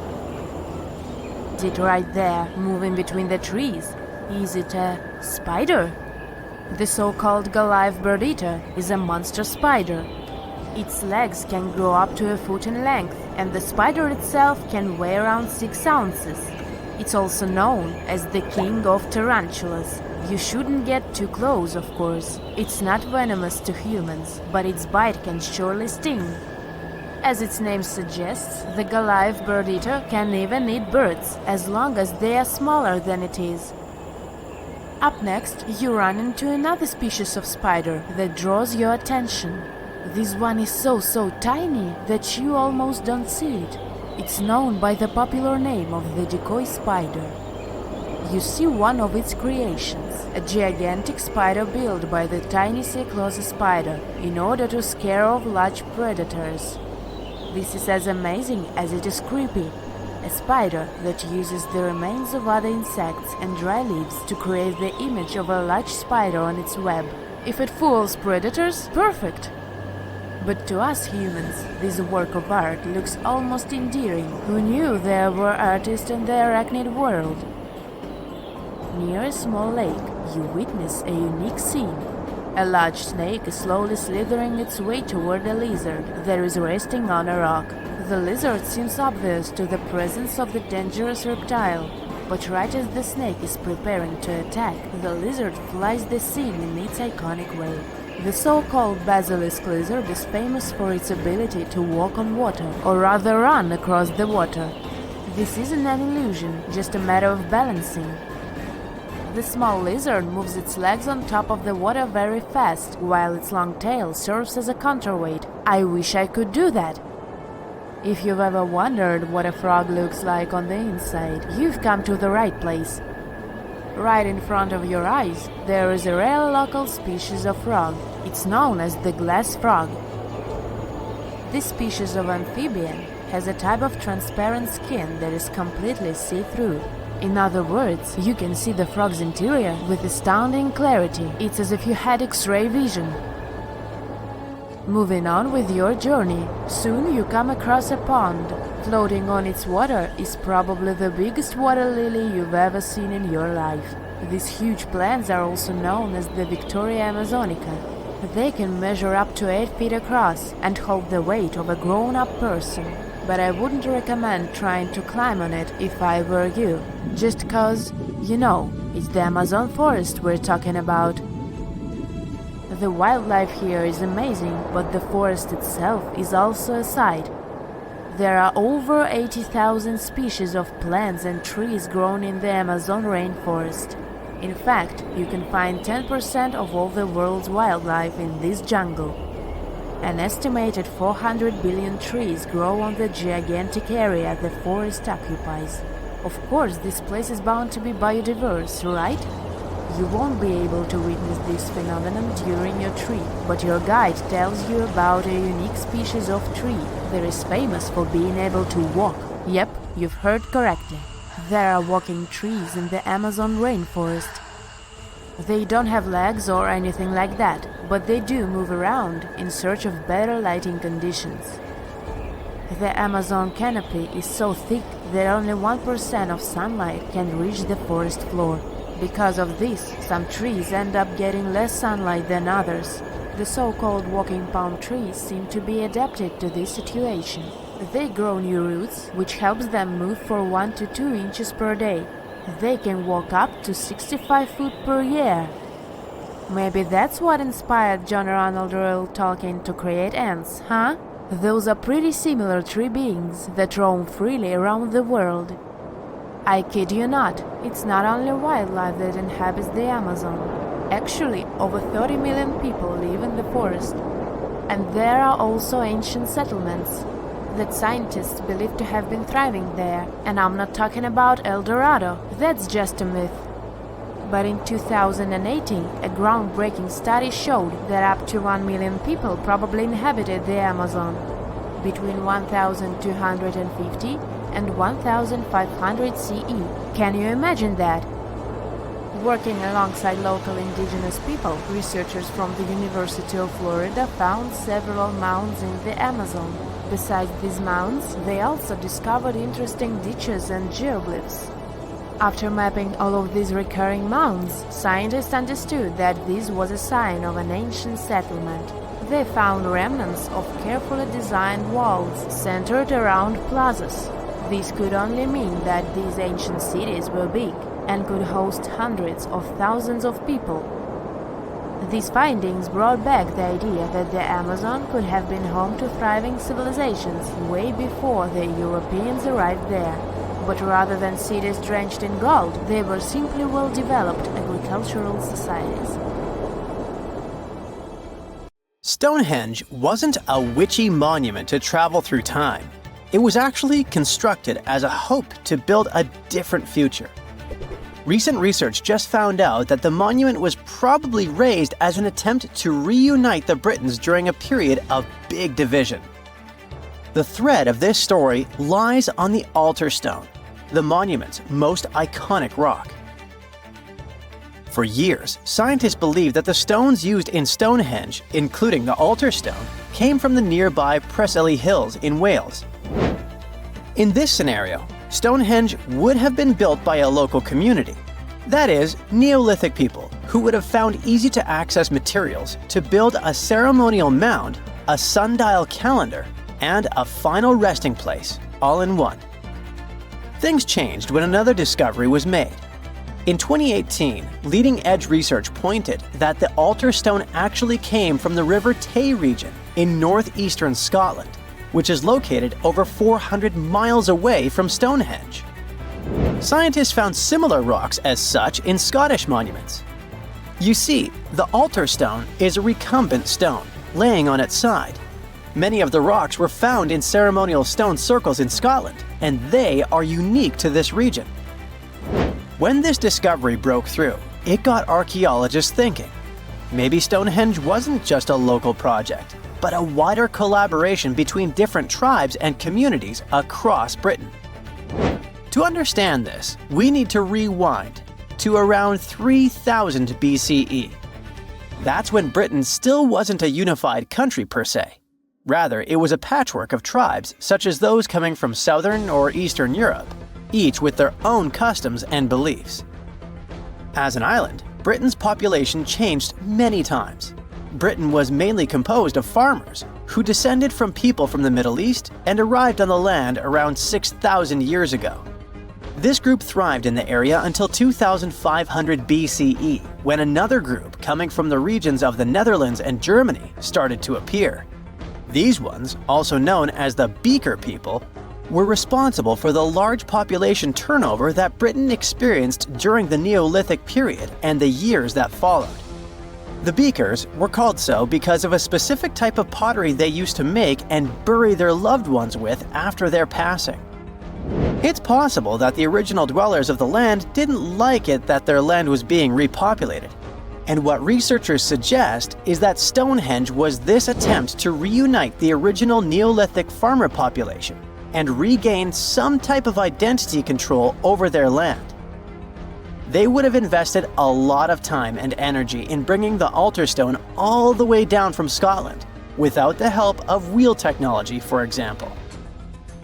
Is it right there, moving between the trees? Is it a spider? The so-called Goliath bird-eater is a monster spider. Its legs can grow up to a foot in length, and the spider itself can weigh around 6 ounces. It's also known as the king of tarantulas. You shouldn't get too close, of course. It's not venomous to humans, but its bite can surely sting. As its name suggests, the Goliath bird-eater can even eat birds, as long as they are smaller than it is. Up next, you run into another species of spider that draws your attention. This one is so tiny that you almost don't see it. It's known by the popular name of the decoy spider. You see one of its creations, a gigantic spider built by the tiny Cyclosa spider in order to scare off large predators. This is as amazing as it is creepy. A spider that uses the remains of other insects and dry leaves to create the image of a large spider on its web. If it fools predators, perfect! But to us humans, this work of art looks almost endearing. Who knew there were artists in the arachnid world? Near a small lake, you witness a unique scene. A large snake is slowly slithering its way toward a lizard that is resting on a rock. The lizard seems obvious to the presence of the dangerous reptile, but right as the snake is preparing to attack, the lizard flies the scene in its iconic way. The so-called basilisk lizard is famous for its ability to walk on water, or rather run across the water. This isn't an illusion, just a matter of balancing. The small lizard moves its legs on top of the water very fast, while its long tail serves as a counterweight. I wish I could do that. If you've ever wondered what a frog looks like on the inside, you've come to the right place. Right in front of your eyes, there is a rare local species of frog. It's known as the glass frog. This species of amphibian has a type of transparent skin that is completely see-through. In other words, you can see the frog's interior with astounding clarity. It's as if you had X-ray vision. Moving on with your journey, soon you come across a pond. Floating on its water is probably the biggest water lily you've ever seen in your life. These huge plants are also known as the Victoria Amazonica. They can measure up to 8 feet across and hold the weight of a grown-up person. But I wouldn't recommend trying to climb on it if I were you, just cause, you know, it's the Amazon forest we're talking about. The wildlife here is amazing, but the forest itself is also a sight. There are over 80,000 species of plants and trees grown in the Amazon rainforest. In fact, you can find 10% of all the world's wildlife in this jungle. An estimated 400 billion trees grow on the gigantic area the forest occupies. Of course, this place is bound to be biodiverse, right? You won't be able to witness this phenomenon during your trip, but your guide tells you about a unique species of tree that is famous for being able to walk. Yep, you've heard correctly. There are walking trees in the Amazon rainforest. They don't have legs or anything like that, but they do move around in search of better lighting conditions. The Amazon canopy is so thick that only 1% of sunlight can reach the forest floor. Because of this, some trees end up getting less sunlight than others. The so-called walking palm trees seem to be adapted to this situation. They grow new roots, which helps them move for 1 to 2 inches per day. They can walk up to 65 feet per year. Maybe that's what inspired John Ronald Reuel Tolkien to create ants, huh? Those are pretty similar tree beings that roam freely around the world. I kid you not, it's not only wildlife that inhabits the Amazon. Actually, over 30 million people live in the forest. And there are also ancient settlements that scientists believe to have been thriving there. And I'm not talking about El Dorado, that's just a myth. But in 2018, a groundbreaking study showed that up to 1 million people probably inhabited the Amazon, between 1250 and 1500 CE. Can you imagine that? Working alongside local indigenous people, researchers from the University of Florida found several mounds in the Amazon. Besides these mounds, they also discovered interesting ditches and geoglyphs. After mapping all of these recurring mounds, scientists understood that this was a sign of an ancient settlement. they found remnants of carefully designed walls centered around plazas. This could only mean that these ancient cities were big and could host hundreds of thousands of people. These findings brought back the idea that the Amazon could have been home to thriving civilizations way before the Europeans arrived there. But rather than cities drenched in gold, they were simply well-developed agricultural societies. Stonehenge wasn't a witchy monument to travel through time. It was actually constructed as a hope to build a different future. Recent research just found out that the monument was probably raised as an attempt to reunite the Britons during a period of big division. The thread of this story lies on the altar stone, the monument's most iconic rock. For years, scientists believed that the stones used in Stonehenge, including the altar stone, came from the nearby Preseli Hills in Wales. In this scenario, Stonehenge would have been built by a local community, that is, Neolithic people who would have found easy-to-access materials to build a ceremonial mound, a sundial calendar, and a final resting place, all in one. Things changed when another discovery was made. In 2018, leading-edge research pointed that the altar stone actually came from the River Tay region in northeastern Scotland, which is located over 400 miles away from Stonehenge. Scientists found similar rocks as such in Scottish monuments. You see, the altar stone is a recumbent stone, laying on its side. Many of the rocks were found in ceremonial stone circles in Scotland, and they are unique to this region. When this discovery broke through, it got archaeologists thinking. Maybe Stonehenge wasn't just a local project, but a wider collaboration between different tribes and communities across Britain. To understand this, we need to rewind to around 3000 BCE. That's when Britain still wasn't a unified country per se. Rather, it was a patchwork of tribes such as those coming from southern or eastern Europe, each with their own customs and beliefs. As an island, Britain's population changed many times. Britain was mainly composed of farmers who descended from people from the Middle East and arrived on the land around 6,000 years ago. This group thrived in the area until 2500 BCE, when another group coming from the regions of the Netherlands and Germany started to appear. These ones, also known as the Beaker people, were responsible for the large population turnover that Britain experienced during the Neolithic period and the years that followed. The Beakers were called so because of a specific type of pottery they used to make and bury their loved ones with after their passing. It's possible that the original dwellers of the land didn't like it that their land was being repopulated. And what researchers suggest is that Stonehenge was this attempt to reunite the original Neolithic farmer population and regain some type of identity control over their land. They would have invested a lot of time and energy in bringing the altar stone all the way down from Scotland, without the help of wheel technology, for example.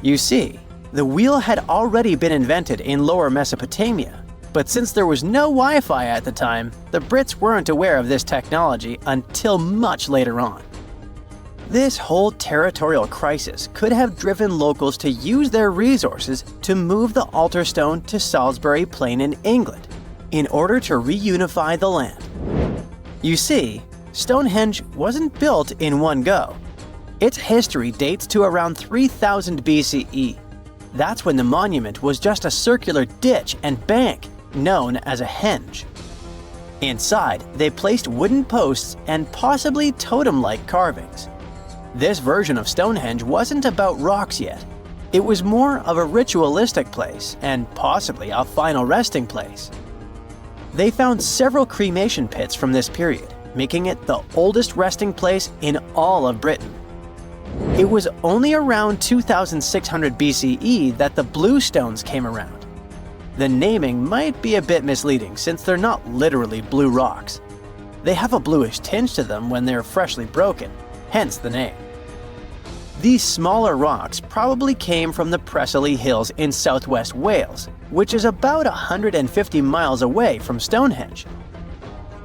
You see, the wheel had already been invented in Lower Mesopotamia, but since there was no Wi-Fi at the time, the Brits weren't aware of this technology until much later on. This whole territorial crisis could have driven locals to use their resources to move the altar stone to Salisbury Plain in England, in order to reunify the land. You see, Stonehenge wasn't built in one go. Its history dates to around 3000 BCE. That's when the monument was just a circular ditch and bank, known as a henge. Inside, they placed wooden posts and possibly totem-like carvings. This version of Stonehenge wasn't about rocks yet. It was more of a ritualistic place and possibly a final resting place. They found several cremation pits from this period, making it the oldest resting place in all of Britain. It was only around 2600 BCE that the blue stones came around. The naming might be a bit misleading since they're not literally blue rocks. They have a bluish tinge to them when they're freshly broken, hence the name. These smaller rocks probably came from the Preseli Hills in southwest Wales, which is about 150 miles away from Stonehenge.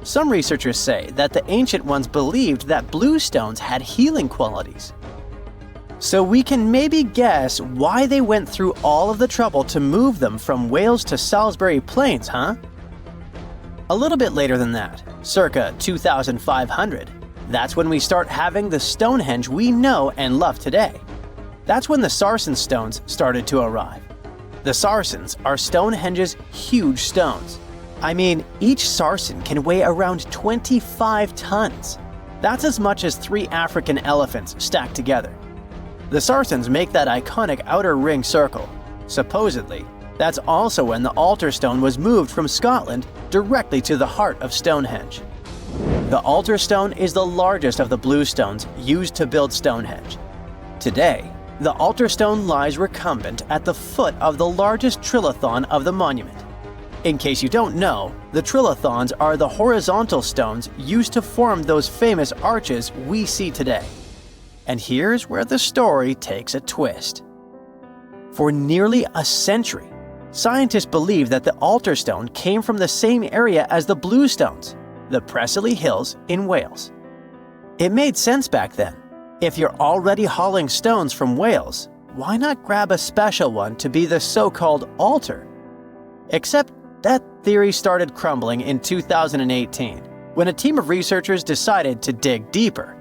Some researchers say that the ancient ones believed that blue stones had healing qualities. So we can maybe guess why they went through all of the trouble to move them from Wales to Salisbury Plains, huh? A little bit later than that, circa 2500, that's when we start having the Stonehenge we know and love today. That's when the Sarsen stones started to arrive. The Sarsens are Stonehenge's huge stones. I mean, each Sarsen can weigh around 25 tons. That's as much as 3 African elephants stacked together. The Sarsens make that iconic outer ring circle. Supposedly, that's also when the altar stone was moved from Scotland directly to the heart of Stonehenge. The altar stone is the largest of the blue stones used to build Stonehenge. Today, the altar stone lies recumbent at the foot of the largest trilithon of the monument. In case you don't know, the trilithons are the horizontal stones used to form those famous arches we see today. And here's where the story takes a twist. For nearly a century, scientists believe that the altar stone came from the same area as the blue stones, the Preseli Hills in Wales. It made sense back then. If you're already hauling stones from Wales, why not grab a special one to be the so-called altar? Except that theory started crumbling in 2018 when a team of researchers decided to dig deeper.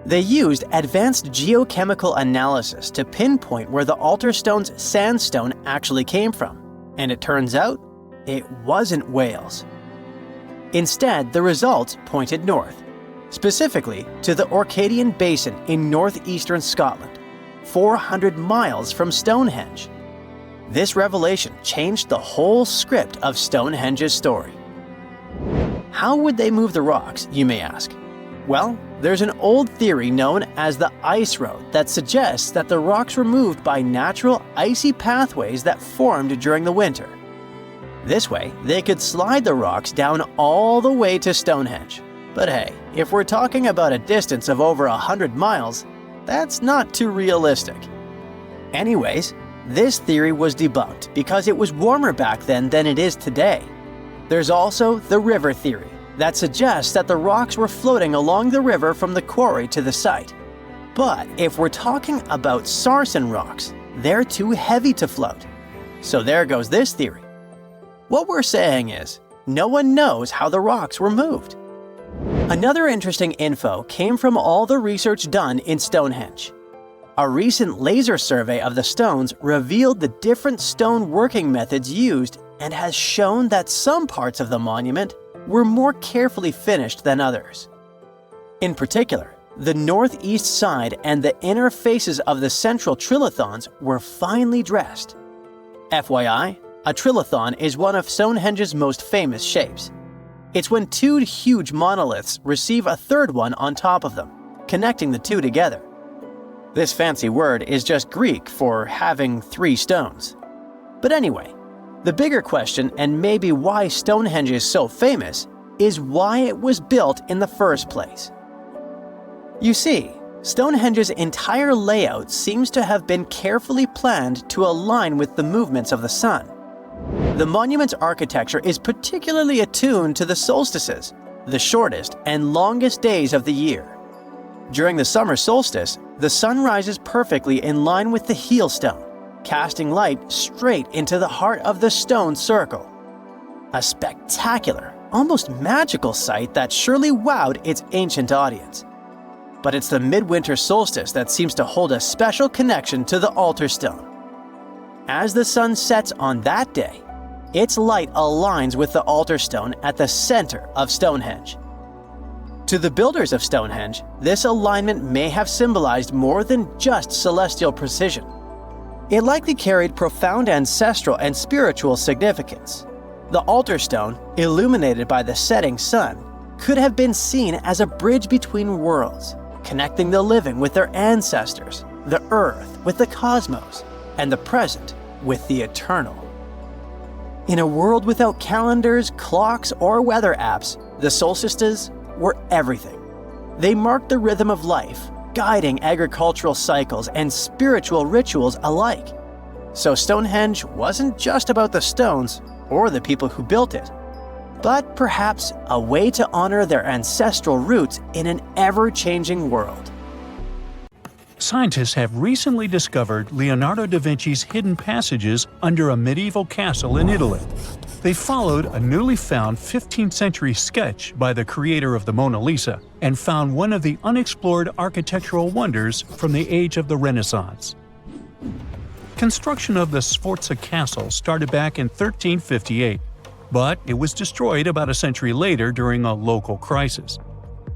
They used advanced geochemical analysis to pinpoint where the altar stone's sandstone actually came from, and it turns out it wasn't Wales. Instead, the results pointed north, specifically to the Orcadian Basin in northeastern Scotland, 400 miles from Stonehenge. This revelation changed the whole script of Stonehenge's story. How would they move the rocks, you may ask? Well, there's an old theory known as the ice road that suggests that the rocks were moved by natural icy pathways that formed during the winter. This way, they could slide the rocks down all the way to Stonehenge. But hey, if we're talking about a distance of over 100 miles, that's not too realistic. Anyways, this theory was debunked because it was warmer back then than it is today. There's also the river theory that suggests that the rocks were floating along the river from the quarry to the site. But if we're talking about Sarsen rocks, they're too heavy to float. So there goes this theory. What we're saying is, no one knows how the rocks were moved. Another interesting info came from all the research done in Stonehenge. A recent laser survey of the stones revealed the different stone working methods used and has shown that some parts of the monument were more carefully finished than others. In particular, the northeast side and the inner faces of the central trilithons were finely dressed. FYI, a trilithon is one of Stonehenge's most famous shapes. It's when 2 huge monoliths receive a third one on top of them, connecting the 2 together. This fancy word is just Greek for having 3 stones. But anyway, the bigger question, and maybe why Stonehenge is so famous, is why it was built in the first place. You see, Stonehenge's entire layout seems to have been carefully planned to align with the movements of the sun. The monument's architecture is particularly attuned to the solstices, the shortest and longest days of the year. During the summer solstice, the sun rises perfectly in line with the heel stone, casting light straight into the heart of the stone circle. A spectacular, almost magical sight that surely wowed its ancient audience. But it's the midwinter solstice that seems to hold a special connection to the altar stone. As the sun sets on that day, its light aligns with the altar stone at the center of Stonehenge. To the builders of Stonehenge, this alignment may have symbolized more than just celestial precision. It likely carried profound ancestral and spiritual significance. The altar stone, illuminated by the setting sun, could have been seen as a bridge between worlds, connecting the living with their ancestors, the earth with the cosmos, and the present with the eternal. In a world without calendars, clocks, or weather apps, the solstices were everything. They marked the rhythm of life, guiding agricultural cycles and spiritual rituals alike. So Stonehenge wasn't just about the stones or the people who built it, but perhaps a way to honor their ancestral roots in an ever-changing world. Scientists have recently discovered Leonardo da Vinci's hidden passages under a medieval castle in Italy. They followed a newly found 15th century sketch by the creator of the Mona Lisa and found one of the unexplored architectural wonders from the age of the Renaissance. Construction of the Sforza Castle started back in 1358, but it was destroyed about a century later during a local crisis.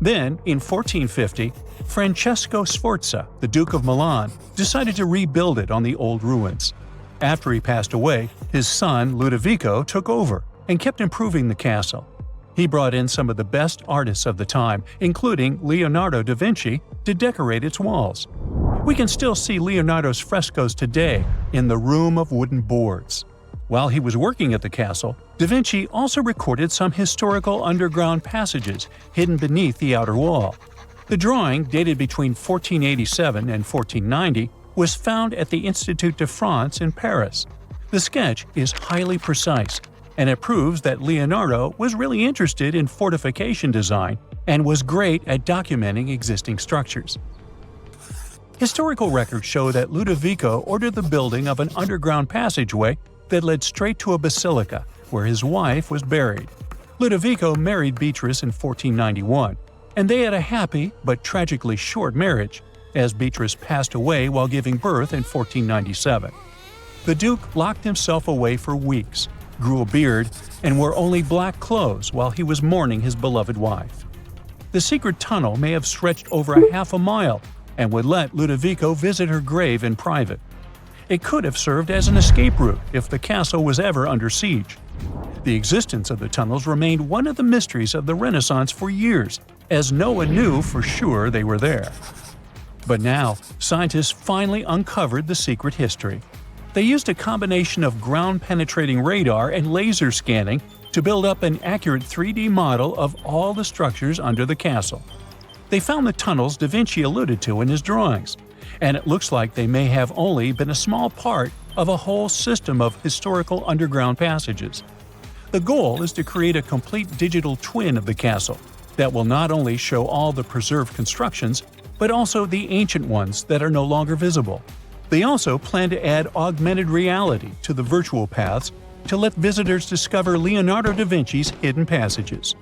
Then, in 1450, Francesco Sforza, the Duke of Milan, decided to rebuild it on the old ruins. After he passed away, his son Ludovico took over and kept improving the castle. He brought in some of the best artists of the time, including Leonardo da Vinci, to decorate its walls. We can still see Leonardo's frescoes today in the Room of Wooden Boards. While he was working at the castle, da Vinci also recorded some historical underground passages hidden beneath the outer wall. The drawing, dated between 1487 and 1490, was found at the Institut de France in Paris. The sketch is highly precise, and it proves that Leonardo was really interested in fortification design and was great at documenting existing structures. Historical records show that Ludovico ordered the building of an underground passageway that led straight to a basilica, where his wife was buried. Ludovico married Beatrice in 1491, and they had a happy but tragically short marriage, as Beatrice passed away while giving birth in 1497. The Duke locked himself away for weeks, grew a beard, and wore only black clothes while he was mourning his beloved wife. The secret tunnel may have stretched over a half a mile and would let Ludovico visit her grave in private. It could have served as an escape route if the castle was ever under siege. The existence of the tunnels remained one of the mysteries of the Renaissance for years, as no one knew for sure they were there. But now, scientists finally uncovered the secret history. They used a combination of ground-penetrating radar and laser scanning to build up an accurate 3D model of all the structures under the castle. They found the tunnels da Vinci alluded to in his drawings, and it looks like they may have only been a small part of a whole system of historical underground passages. The goal is to create a complete digital twin of the castle that will not only show all the preserved constructions, but also the ancient ones that are no longer visible. They also plan to add augmented reality to the virtual paths to let visitors discover Leonardo da Vinci's hidden passages.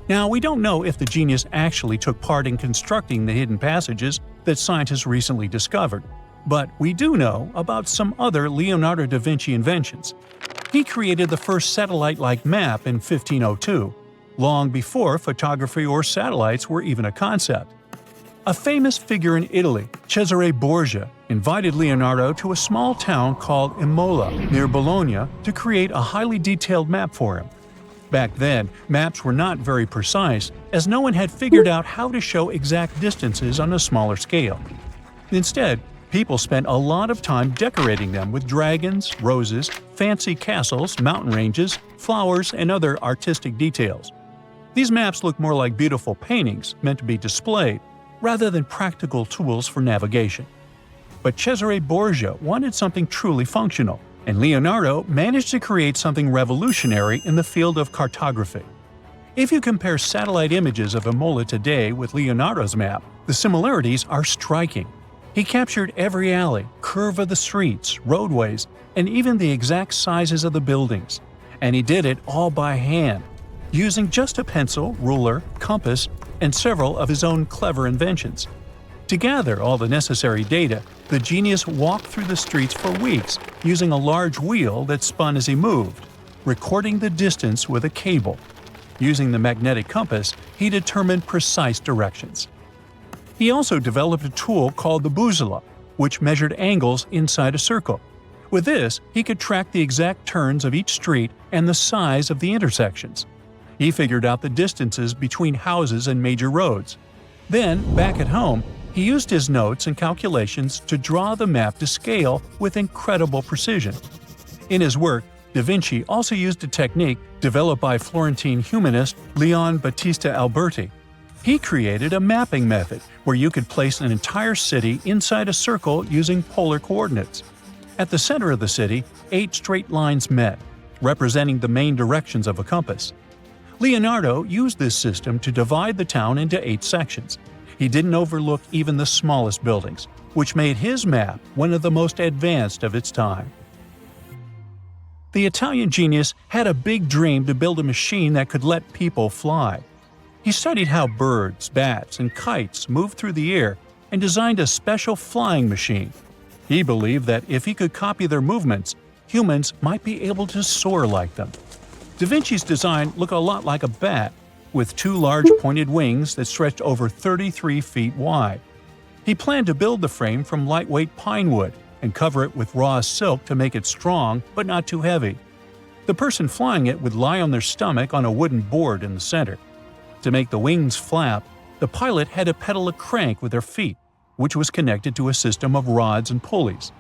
Now, we don't know if the genius actually took part in constructing the hidden passages that scientists recently discovered, but we do know about some other Leonardo da Vinci inventions. He created the first satellite-like map in 1502, long before photography or satellites were even a concept. A famous figure in Italy, Cesare Borgia, invited Leonardo to a small town called Imola, near Bologna, to create a highly detailed map for him. Back then, maps were not very precise, as no one had figured out how to show exact distances on a smaller scale. Instead, people spent a lot of time decorating them with dragons, roses, fancy castles, mountain ranges, flowers, and other artistic details. These maps look more like beautiful paintings meant to be displayed, rather than practical tools for navigation. But Cesare Borgia wanted something truly functional, and Leonardo managed to create something revolutionary in the field of cartography. If you compare satellite images of Imola today with Leonardo's map, the similarities are striking. He captured every alley, curve of the streets, roadways, and even the exact sizes of the buildings. And he did it all by hand, using just a pencil, ruler, compass, and several of his own clever inventions. To gather all the necessary data, the genius walked through the streets for weeks using a large wheel that spun as he moved, recording the distance with a cable. Using the magnetic compass, he determined precise directions. He also developed a tool called the bussola, which measured angles inside a circle. With this, he could track the exact turns of each street and the size of the intersections. He figured out the distances between houses and major roads. Then, back at home, he used his notes and calculations to draw the map to scale with incredible precision. In his work, Da Vinci also used a technique developed by Florentine humanist Leon Battista Alberti. He created a mapping method where you could place an entire city inside a circle using polar coordinates. At the center of the city, 8 straight lines met. representing the main directions of a compass. Leonardo used this system to divide the town into 8 sections. He didn't overlook even the smallest buildings, which made his map one of the most advanced of its time. The Italian genius had a big dream to build a machine that could let people fly. He studied how birds, bats, and kites move through the air and designed a special flying machine. He believed that if he could copy their movements, humans might be able to soar like them. Da Vinci's design looked a lot like a bat, with 2 large pointed wings that stretched over 33 feet wide. He planned to build the frame from lightweight pine wood and cover it with raw silk to make it strong but not too heavy. The person flying it would lie on their stomach on a wooden board in the center. To make the wings flap, the pilot had to pedal a crank with their feet, which was connected to a system of rods and pulleys.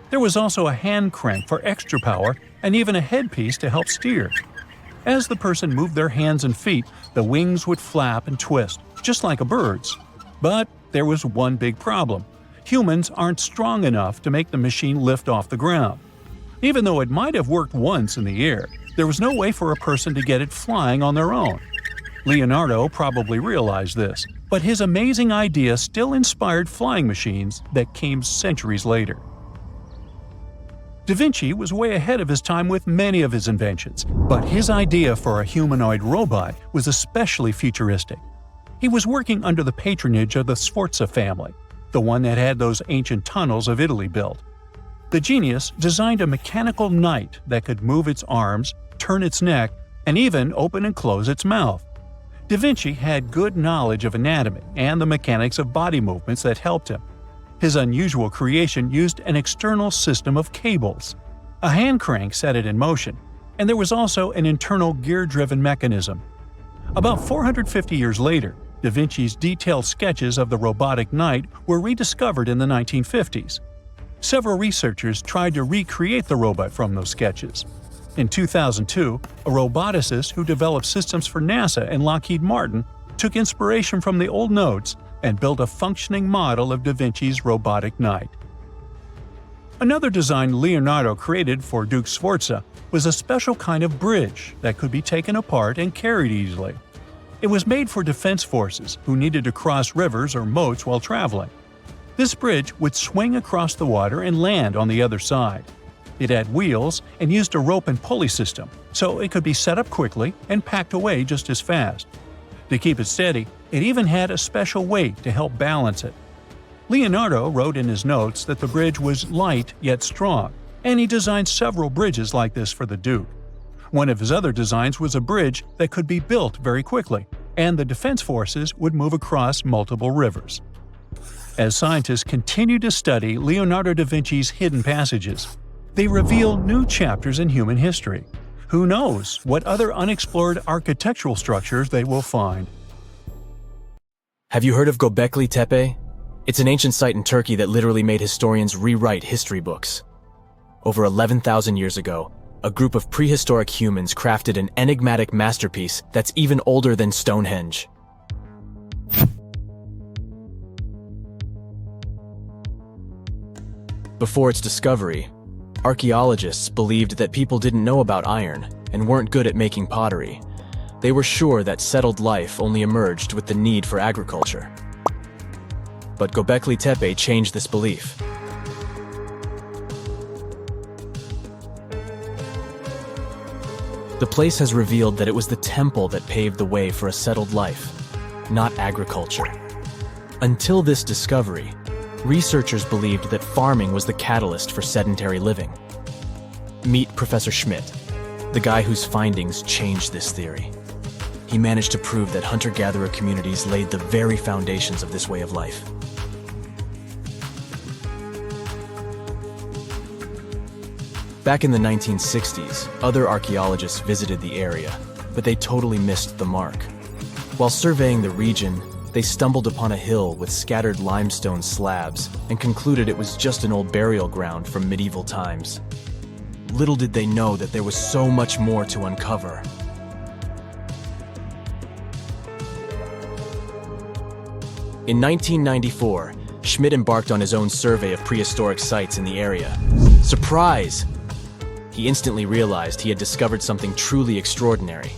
There was also a hand crank for extra power and even a headpiece to help steer. As the person moved their hands and feet, the wings would flap and twist, just like a bird's. But there was one big problem. Humans aren't strong enough to make the machine lift off the ground. Even though it might have worked once in the air, there was no way for a person to get it flying on their own. Leonardo probably realized this, but his amazing idea still inspired flying machines that came centuries later. Da Vinci was way ahead of his time with many of his inventions, but his idea for a humanoid robot was especially futuristic. He was working under the patronage of the Sforza family, the one that had those ancient tunnels of Italy built. The genius designed a mechanical knight that could move its arms, turn its neck, and even open and close its mouth. Da Vinci had good knowledge of anatomy and the mechanics of body movements that helped him. His unusual creation used an external system of cables. A hand crank set it in motion, and there was also an internal gear-driven mechanism. About 450 years later, Da Vinci's detailed sketches of the robotic knight were rediscovered in the 1950s. Several researchers tried to recreate the robot from those sketches. In 2002, a roboticist who developed systems for NASA and Lockheed Martin took inspiration from the old notes and built a functioning model of Da Vinci's robotic knight. Another design Leonardo created for Duke Sforza was a special kind of bridge that could be taken apart and carried easily. It was made for defense forces who needed to cross rivers or moats while traveling. This bridge would swing across the water and land on the other side. It had wheels and used a rope and pulley system, so it could be set up quickly and packed away just as fast. To keep it steady, it even had a special weight to help balance it. Leonardo wrote in his notes that the bridge was light yet strong, and he designed several bridges like this for the Duke. One of his other designs was a bridge that could be built very quickly, and the defense forces would move across multiple rivers. As scientists continue to study Leonardo da Vinci's hidden passages, they reveal new chapters in human history. Who knows what other unexplored architectural structures they will find? Have you heard of Göbekli Tepe? It's an ancient site in Turkey that literally made historians rewrite history books. Over 11,000 years ago, a group of prehistoric humans crafted an enigmatic masterpiece that's even older than Stonehenge. Before its discovery, archaeologists believed that people didn't know about iron and weren't good at making pottery. They were sure that settled life only emerged with the need for agriculture. But Göbekli Tepe changed this belief. The place has revealed that it was the temple that paved the way for a settled life, not agriculture. Until this discovery, researchers believed that farming was the catalyst for sedentary living. Meet Professor Schmidt, the guy whose findings changed this theory. He managed to prove that hunter-gatherer communities laid the very foundations of this way of life. Back in the 1960s, other archaeologists visited the area, but they totally missed the mark. While surveying the region, they stumbled upon a hill with scattered limestone slabs and concluded it was just an old burial ground from medieval times. Little did they know that there was so much more to uncover. In 1994, Schmidt embarked on his own survey of prehistoric sites in the area. Surprise! He he instantly realized he had discovered something truly extraordinary.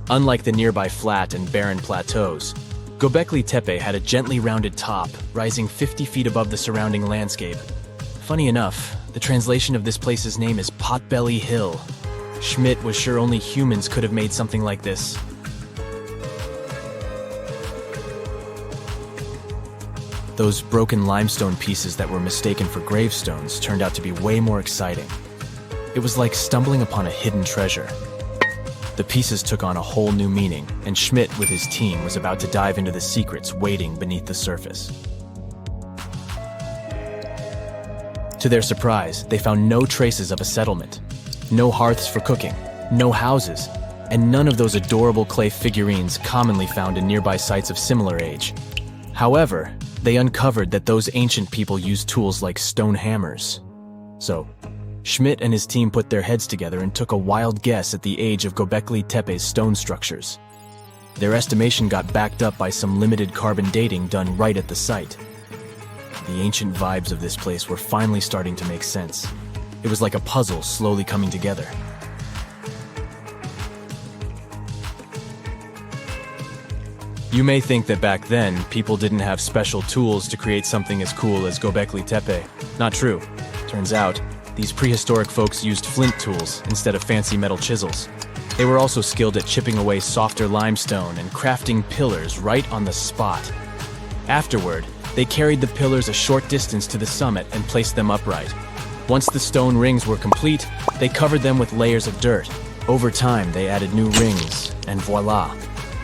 Unlike the nearby flat and barren plateaus, Göbekli Tepe had a gently rounded top, rising 50 feet above the surrounding landscape. Funny enough, the translation of this place's name is Potbelly Hill. Schmidt was sure only humans could have made something like this. Those broken limestone pieces that were mistaken for gravestones turned out to be way more exciting. It was like stumbling upon a hidden treasure. The pieces took on a whole new meaning, and Schmidt with his team was about to dive into the secrets waiting beneath the surface. To their surprise, they found no traces of a settlement. No hearths for cooking, no houses, and none of those adorable clay figurines commonly found in nearby sites of similar age. However, they uncovered that those ancient people used tools like stone hammers. So, Schmidt and his team put their heads together and took a wild guess at the age of Göbekli Tepe's stone structures. Their estimation got backed up by some limited carbon dating done right at the site. The ancient vibes of this place were finally starting to make sense. It was like a puzzle slowly coming together. You may think that back then, people didn't have special tools to create something as cool as Göbekli Tepe. Not true. Turns out, these prehistoric folks used flint tools instead of fancy metal chisels. They were also skilled at chipping away softer limestone and crafting pillars right on the spot. Afterward, they carried the pillars a short distance to the summit and placed them upright. Once the stone rings were complete, they covered them with layers of dirt. Over time, they added new rings, and voila!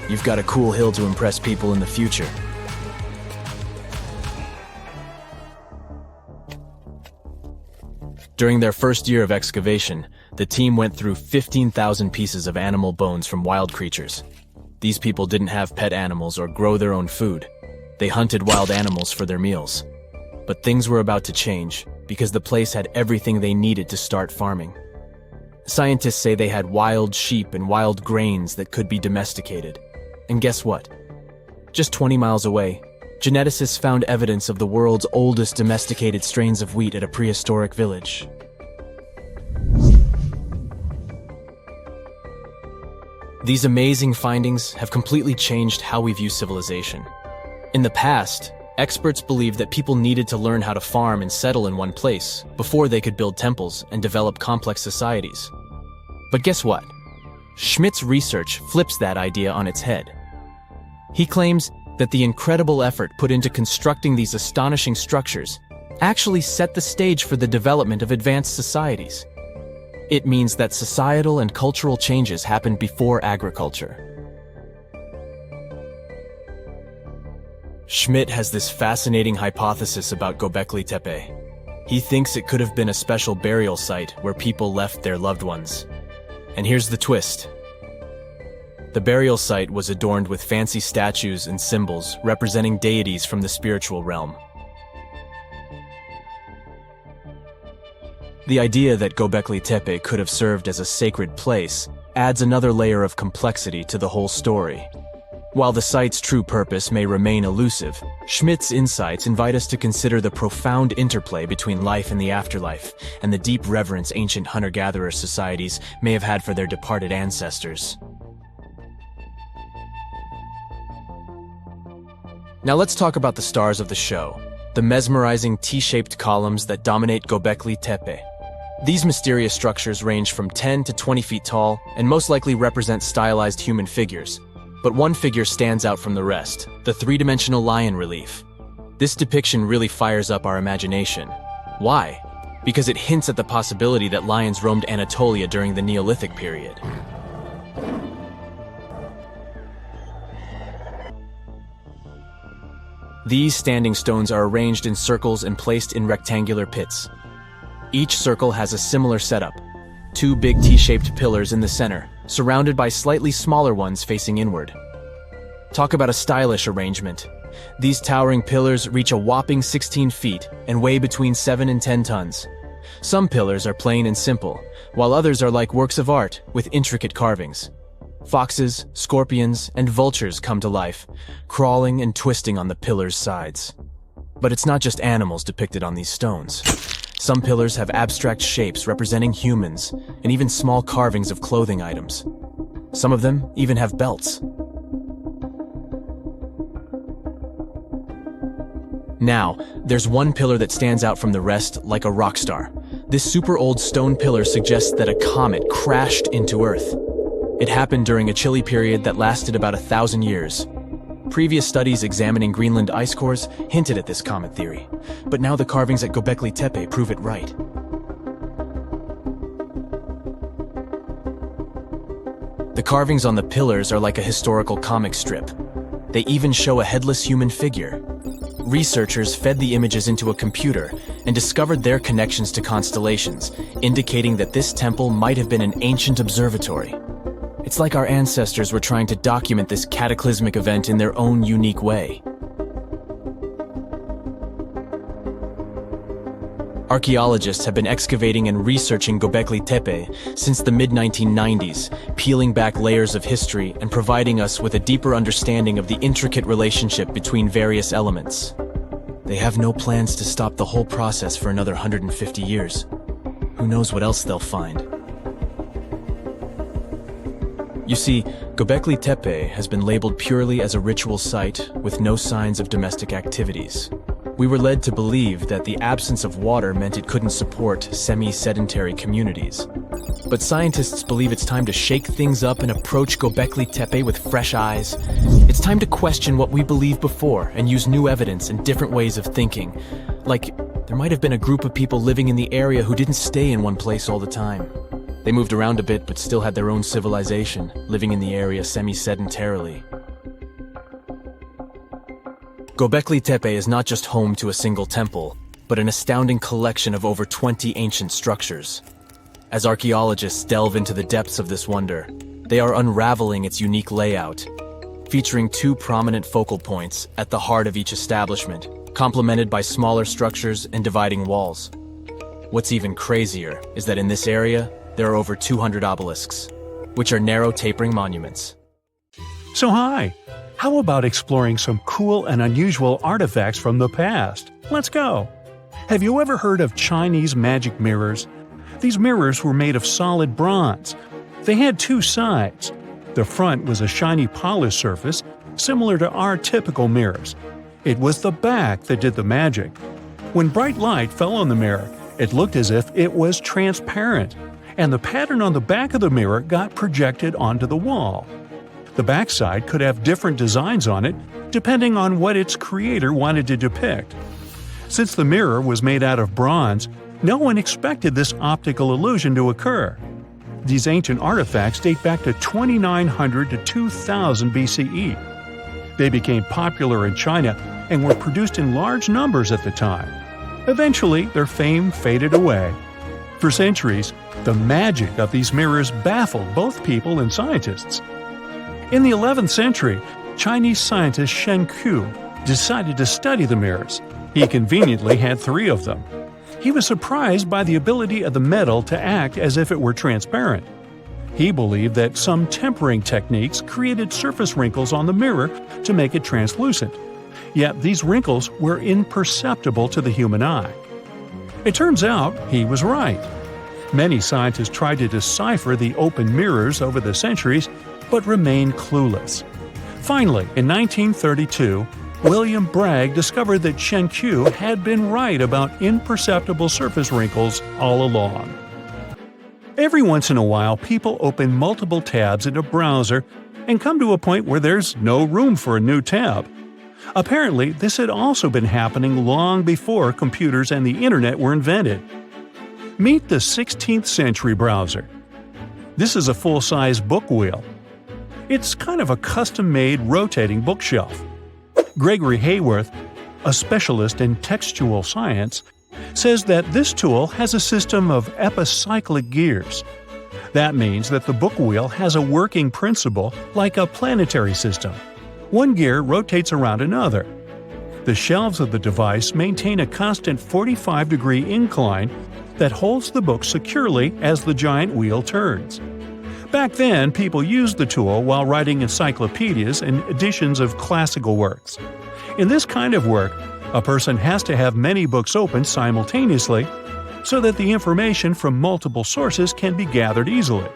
You've got a cool hill to impress people in the future. During their first year of excavation, the team went through 15,000 pieces of animal bones from wild creatures. These people didn't have pet animals or grow their own food. They hunted wild animals for their meals. But things were about to change, because the place had everything they needed to start farming. Scientists say they had wild sheep and wild grains that could be domesticated. And guess what? Just 20 miles away, geneticists found evidence of the world's oldest domesticated strains of wheat at a prehistoric village. These amazing findings have completely changed how we view civilization. In the past, experts believed that people needed to learn how to farm and settle in one place before they could build temples and develop complex societies. But guess what? Schmidt's research flips that idea on its head. He claims that the incredible effort put into constructing these astonishing structures actually set the stage for the development of advanced societies. It means that societal and cultural changes happened before agriculture. Schmidt has this fascinating hypothesis about Göbekli Tepe. He thinks it could have been a special burial site where people left their loved ones. And here's the twist. The burial site was adorned with fancy statues and symbols representing deities from the spiritual realm. The idea that Göbekli Tepe could have served as a sacred place adds another layer of complexity to the whole story. While the site's true purpose may remain elusive, Schmidt's insights invite us to consider the profound interplay between life and the afterlife, and the deep reverence ancient hunter-gatherer societies may have had for their departed ancestors. Now let's talk about the stars of the show, the mesmerizing T-shaped columns that dominate Göbekli Tepe. These mysterious structures range from 10 to 20 feet tall and most likely represent stylized human figures. But one figure stands out from the rest, the three-dimensional lion relief. This depiction really fires up our imagination. Why? Because it hints at the possibility that lions roamed Anatolia during the Neolithic period. These standing stones are arranged in circles and placed in rectangular pits. Each circle has a similar setup. Two big T-shaped pillars in the center, surrounded by slightly smaller ones facing inward. Talk about a stylish arrangement. These towering pillars reach a whopping 16 feet and weigh between 7 and 10 tons. Some pillars are plain and simple, while others are like works of art with intricate carvings. Foxes, scorpions, and vultures come to life, crawling and twisting on the pillars' sides. But it's not just animals depicted on these stones. Some pillars have abstract shapes representing humans, and even small carvings of clothing items. Some of them even have belts. Now, there's one pillar that stands out from the rest like a rock star. This super old stone pillar suggests that a comet crashed into Earth. It happened during a chilly period that lasted about 1,000 years. Previous studies examining Greenland ice cores hinted at this comet theory, but now the carvings at Göbekli Tepe prove it right. The carvings on the pillars are like a historical comic strip. They even show a headless human figure. Researchers fed the images into a computer and discovered their connections to constellations, indicating that this temple might have been an ancient observatory. It's like our ancestors were trying to document this cataclysmic event in their own unique way. Archaeologists have been excavating and researching Göbekli Tepe since the mid-1990s, peeling back layers of history and providing us with a deeper understanding of the intricate relationship between various elements. They have no plans to stop the whole process for another 150 years. Who knows what else they'll find? You see, Göbekli Tepe has been labeled purely as a ritual site with no signs of domestic activities. We were led to believe that the absence of water meant it couldn't support semi-sedentary communities. But scientists believe it's time to shake things up and approach Göbekli Tepe with fresh eyes. It's time to question what we believed before and use new evidence and different ways of thinking. Like, there might have been a group of people living in the area who didn't stay in one place all the time. They moved around a bit but still had their own civilization, living in the area semi-sedentarily. Göbekli Tepe is not just home to a single temple, but an astounding collection of over 20 ancient structures. As archaeologists delve into the depths of this wonder, they are unraveling its unique layout, featuring two prominent focal points at the heart of each establishment, complemented by smaller structures and dividing walls. What's even crazier is that in this area, there are over 200 obelisks, which are narrow tapering monuments. So hi, how about exploring some cool and unusual artifacts from the past? Let's go! Have you ever heard of Chinese magic mirrors? These mirrors were made of solid bronze. They had two sides. The front was a shiny polished surface, similar to our typical mirrors. It was the back that did the magic. When bright light fell on the mirror, it looked as if it was transparent, and the pattern on the back of the mirror got projected onto the wall. The backside could have different designs on it, depending on what its creator wanted to depict. Since the mirror was made out of bronze, no one expected this optical illusion to occur. These ancient artifacts date back to 2900 to 2000 BCE. They became popular in China and were produced in large numbers at the time. Eventually, their fame faded away. For centuries, the magic of these mirrors baffled both people and scientists. In the 11th century, Chinese scientist Shen Ku decided to study the mirrors. He conveniently had 3 of them. He was surprised by the ability of the metal to act as if it were transparent. He believed that some tempering techniques created surface wrinkles on the mirror to make it translucent. Yet these wrinkles were imperceptible to the human eye. It turns out he was right. Many scientists tried to decipher the open mirrors over the centuries, but remained clueless. Finally, in 1932, William Bragg discovered that Shen Ku had been right about imperceptible surface wrinkles all along. Every once in a while, people open multiple tabs in a browser and come to a point where there's no room for a new tab. Apparently, this had also been happening long before computers and the internet were invented. Meet the 16th century browser. This is a full-size book wheel. It's kind of a custom-made rotating bookshelf. Gregory Hayworth, a specialist in textual science, says that this tool has a system of epicyclic gears. That means that the book wheel has a working principle like a planetary system. One gear rotates around another. The shelves of the device maintain a constant 45-degree incline that holds the book securely as the giant wheel turns. Back then, people used the tool while writing encyclopedias and editions of classical works. In this kind of work, a person has to have many books open simultaneously, so that the information from multiple sources can be gathered easily.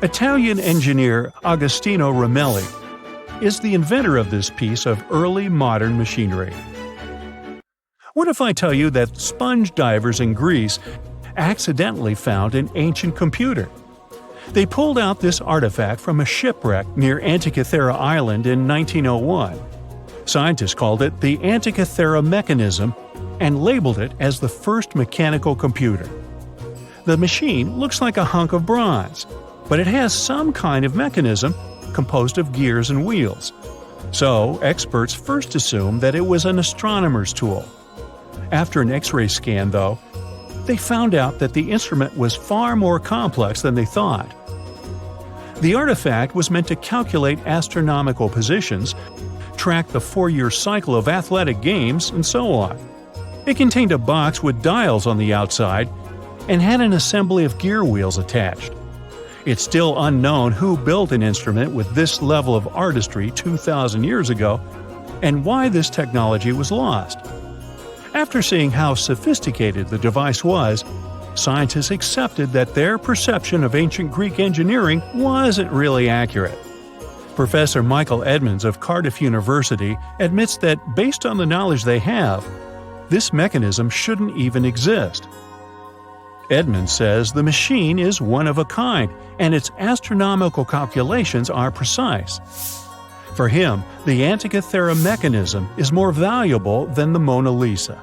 Italian engineer Agostino Ramelli is the inventor of this piece of early modern machinery. What if I tell you that sponge divers in Greece accidentally found an ancient computer? They pulled out this artifact from a shipwreck near Antikythera Island in 1901. Scientists called it the Antikythera mechanism and labeled it as the first mechanical computer. The machine looks like a hunk of bronze, but it has some kind of mechanism composed of gears and wheels. So, experts first assumed that it was an astronomer's tool. After an X-ray scan, though, they found out that the instrument was far more complex than they thought. The artifact was meant to calculate astronomical positions, track the 4-year cycle of athletic games, and so on. It contained a box with dials on the outside and had an assembly of gear wheels attached. It's still unknown who built an instrument with this level of artistry 2,000 years ago and why this technology was lost. After seeing how sophisticated the device was, scientists accepted that their perception of ancient Greek engineering wasn't really accurate. Professor Michael Edmonds of Cardiff University admits that, based on the knowledge they have, this mechanism shouldn't even exist. Edmonds says the machine is one of a kind, and its astronomical calculations are precise. For him, the Antikythera mechanism is more valuable than the Mona Lisa.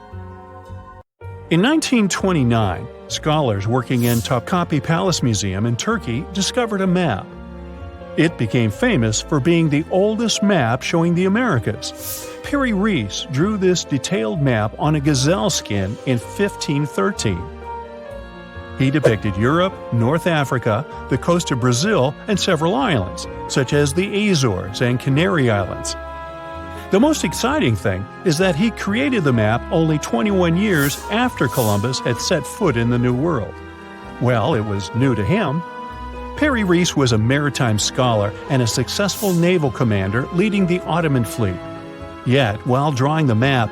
In 1929, scholars working in Topkapi Palace Museum in Turkey discovered a map. It became famous for being the oldest map showing the Americas. Perry Reese drew this detailed map on a gazelle skin in 1513. He depicted Europe, North Africa, the coast of Brazil, and several islands, such as the Azores and Canary Islands. The most exciting thing is that he created the map only 21 years after Columbus had set foot in the New World. Well, it was new to him. Perry Reese was a maritime scholar and a successful naval commander leading the Ottoman fleet. Yet, while drawing the map,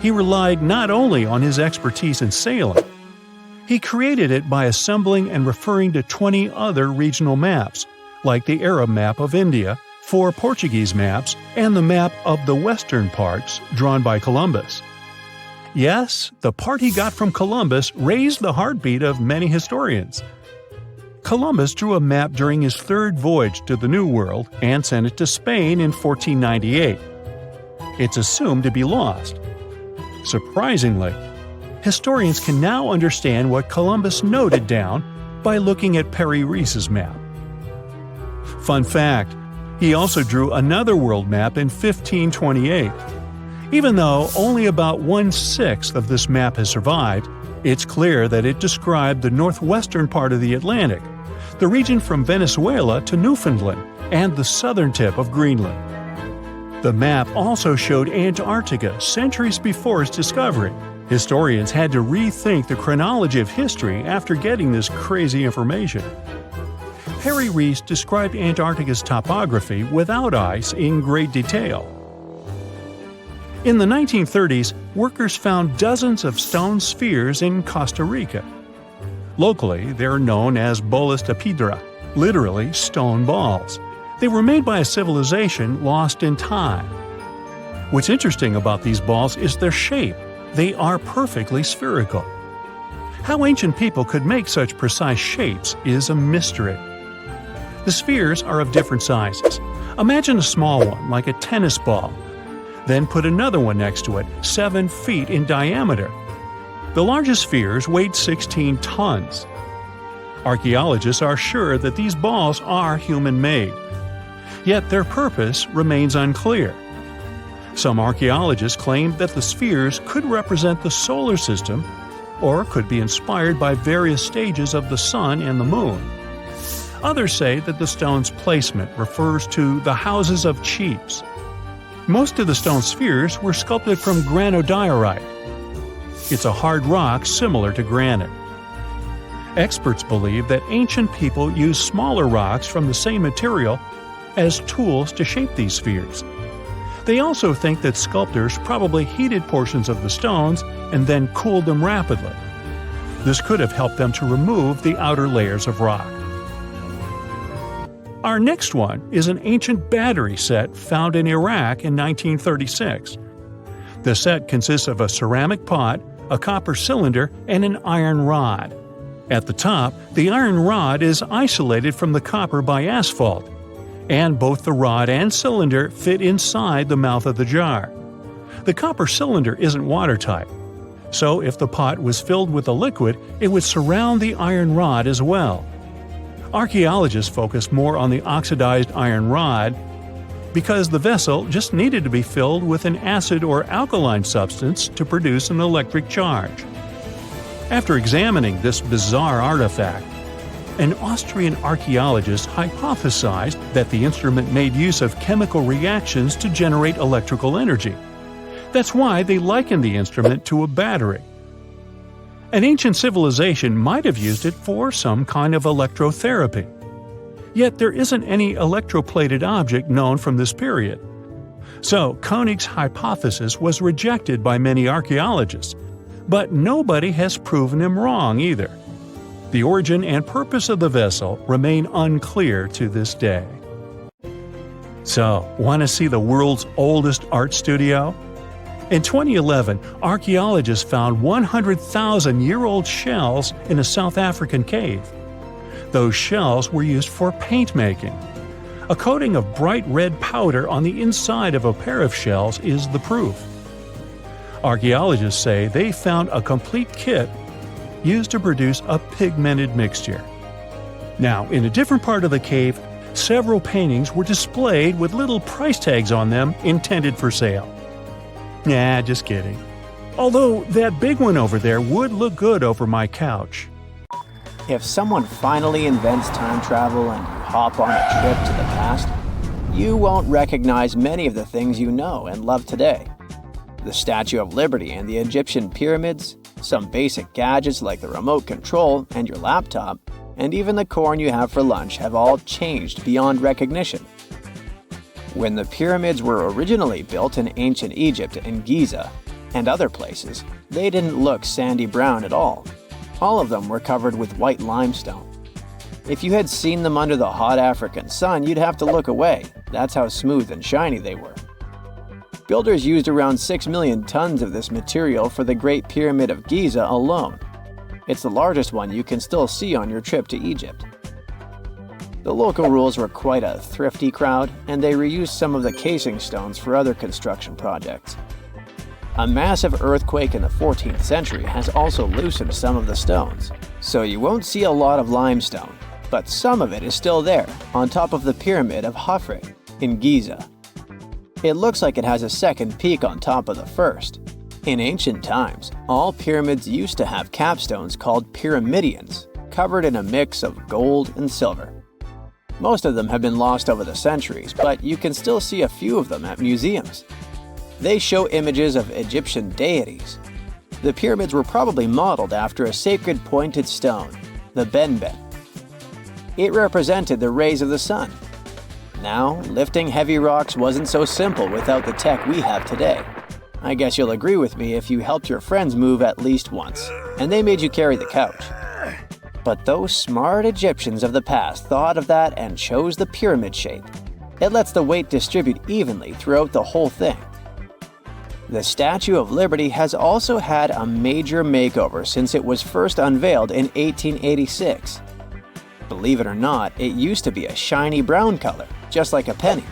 he relied not only on his expertise in sailing. He created it by assembling and referring to 20 other regional maps, like the Arab map of India, 4 Portuguese maps, and the map of the western parts drawn by Columbus. Yes, the part he got from Columbus raised the heartbeat of many historians. Columbus drew a map during his 3rd voyage to the New World and sent it to Spain in 1498. It's assumed to be lost. Surprisingly, historians can now understand what Columbus noted down by looking at Perry Reese's map. Fun fact, he also drew another world map in 1528. Even though only about 1/6 of this map has survived, it's clear that it described the northwestern part of the Atlantic, the region from Venezuela to Newfoundland, and the southern tip of Greenland. The map also showed Antarctica centuries before its discovery. Historians had to rethink the chronology of history after getting this crazy information. Perry Reese described Antarctica's topography without ice in great detail. In the 1930s, workers found dozens of stone spheres in Costa Rica. Locally, they're known as bolas de piedra, literally stone balls. They were made by a civilization lost in time. What's interesting about these balls is their shape. They are perfectly spherical. How ancient people could make such precise shapes is a mystery. The spheres are of different sizes. Imagine a small one, like a tennis ball. Then put another one next to it, 7 feet in diameter. The largest spheres weighed 16 tons. Archaeologists are sure that these balls are human-made. Yet their purpose remains unclear. Some archaeologists claim that the spheres could represent the solar system or could be inspired by various stages of the sun and the moon. Others say that the stone's placement refers to the houses of chiefs. Most of the stone spheres were sculpted from granodiorite. It's a hard rock similar to granite. Experts believe that ancient people used smaller rocks from the same material as tools to shape these spheres. They also think that sculptors probably heated portions of the stones and then cooled them rapidly. This could have helped them to remove the outer layers of rock. Our next one is an ancient battery set found in Iraq in 1936. The set consists of a ceramic pot, a copper cylinder, and an iron rod. At the top, the iron rod is isolated from the copper by asphalt, and both the rod and cylinder fit inside the mouth of the jar. The copper cylinder isn't watertight, so if the pot was filled with a liquid, it would surround the iron rod as well. Archaeologists focus more on the oxidized iron rod because the vessel just needed to be filled with an acid or alkaline substance to produce an electric charge. After examining this bizarre artifact, an Austrian archaeologist hypothesized that the instrument made use of chemical reactions to generate electrical energy. That's why they likened the instrument to a battery. An ancient civilization might have used it for some kind of electrotherapy. Yet there isn't any electroplated object known from this period. So Koenig's hypothesis was rejected by many archaeologists, but nobody has proven him wrong either. The origin and purpose of the vessel remain unclear to this day. So, want to see the world's oldest art studio? In 2011, archaeologists found 100,000-year-old shells in a South African cave. Those shells were used for paint making. A coating of bright red powder on the inside of a pair of shells is the proof. Archaeologists say they found a complete kit used to produce a pigmented mixture. Now, in a different part of the cave, several paintings were displayed with little price tags on them intended for sale. Nah, just kidding. Although that big one over there would look good over my couch. If someone finally invents time travel and you hop on a trip to the past, you won't recognize many of the things you know and love today. The Statue of Liberty and the Egyptian pyramids, some basic gadgets like the remote control and your laptop, and even the corn you have for lunch have all changed beyond recognition. When the pyramids were originally built in ancient Egypt and Giza and other places, they didn't look sandy brown at all. All of them were covered with white limestone. If you had seen them under the hot African sun, you'd have to look away. That's how smooth and shiny they were. Builders used around 6 million tons of this material for the Great Pyramid of Giza alone. It's the largest one you can still see on your trip to Egypt. The local rules were quite a thrifty crowd, and they reused some of the casing stones for other construction projects. A massive earthquake in the 14th century has also loosened some of the stones, so you won't see a lot of limestone, but some of it is still there, on top of the Pyramid of Khafre in Giza. It looks like it has a second peak on top of the first. In ancient times, all pyramids used to have capstones called pyramidions, covered in a mix of gold and silver. Most of them have been lost over the centuries, but you can still see a few of them at museums. They show images of Egyptian deities. The pyramids were probably modeled after a sacred pointed stone, the benben. It represented the rays of the sun. Now, lifting heavy rocks wasn't so simple without the tech we have today. I guess you'll agree with me if you helped your friends move at least once, and they made you carry the couch. But those smart Egyptians of the past thought of that and chose the pyramid shape. It lets the weight distribute evenly throughout the whole thing. The Statue of Liberty has also had a major makeover since it was first unveiled in 1886. Believe it or not, it used to be a shiny brown color, just like a penny.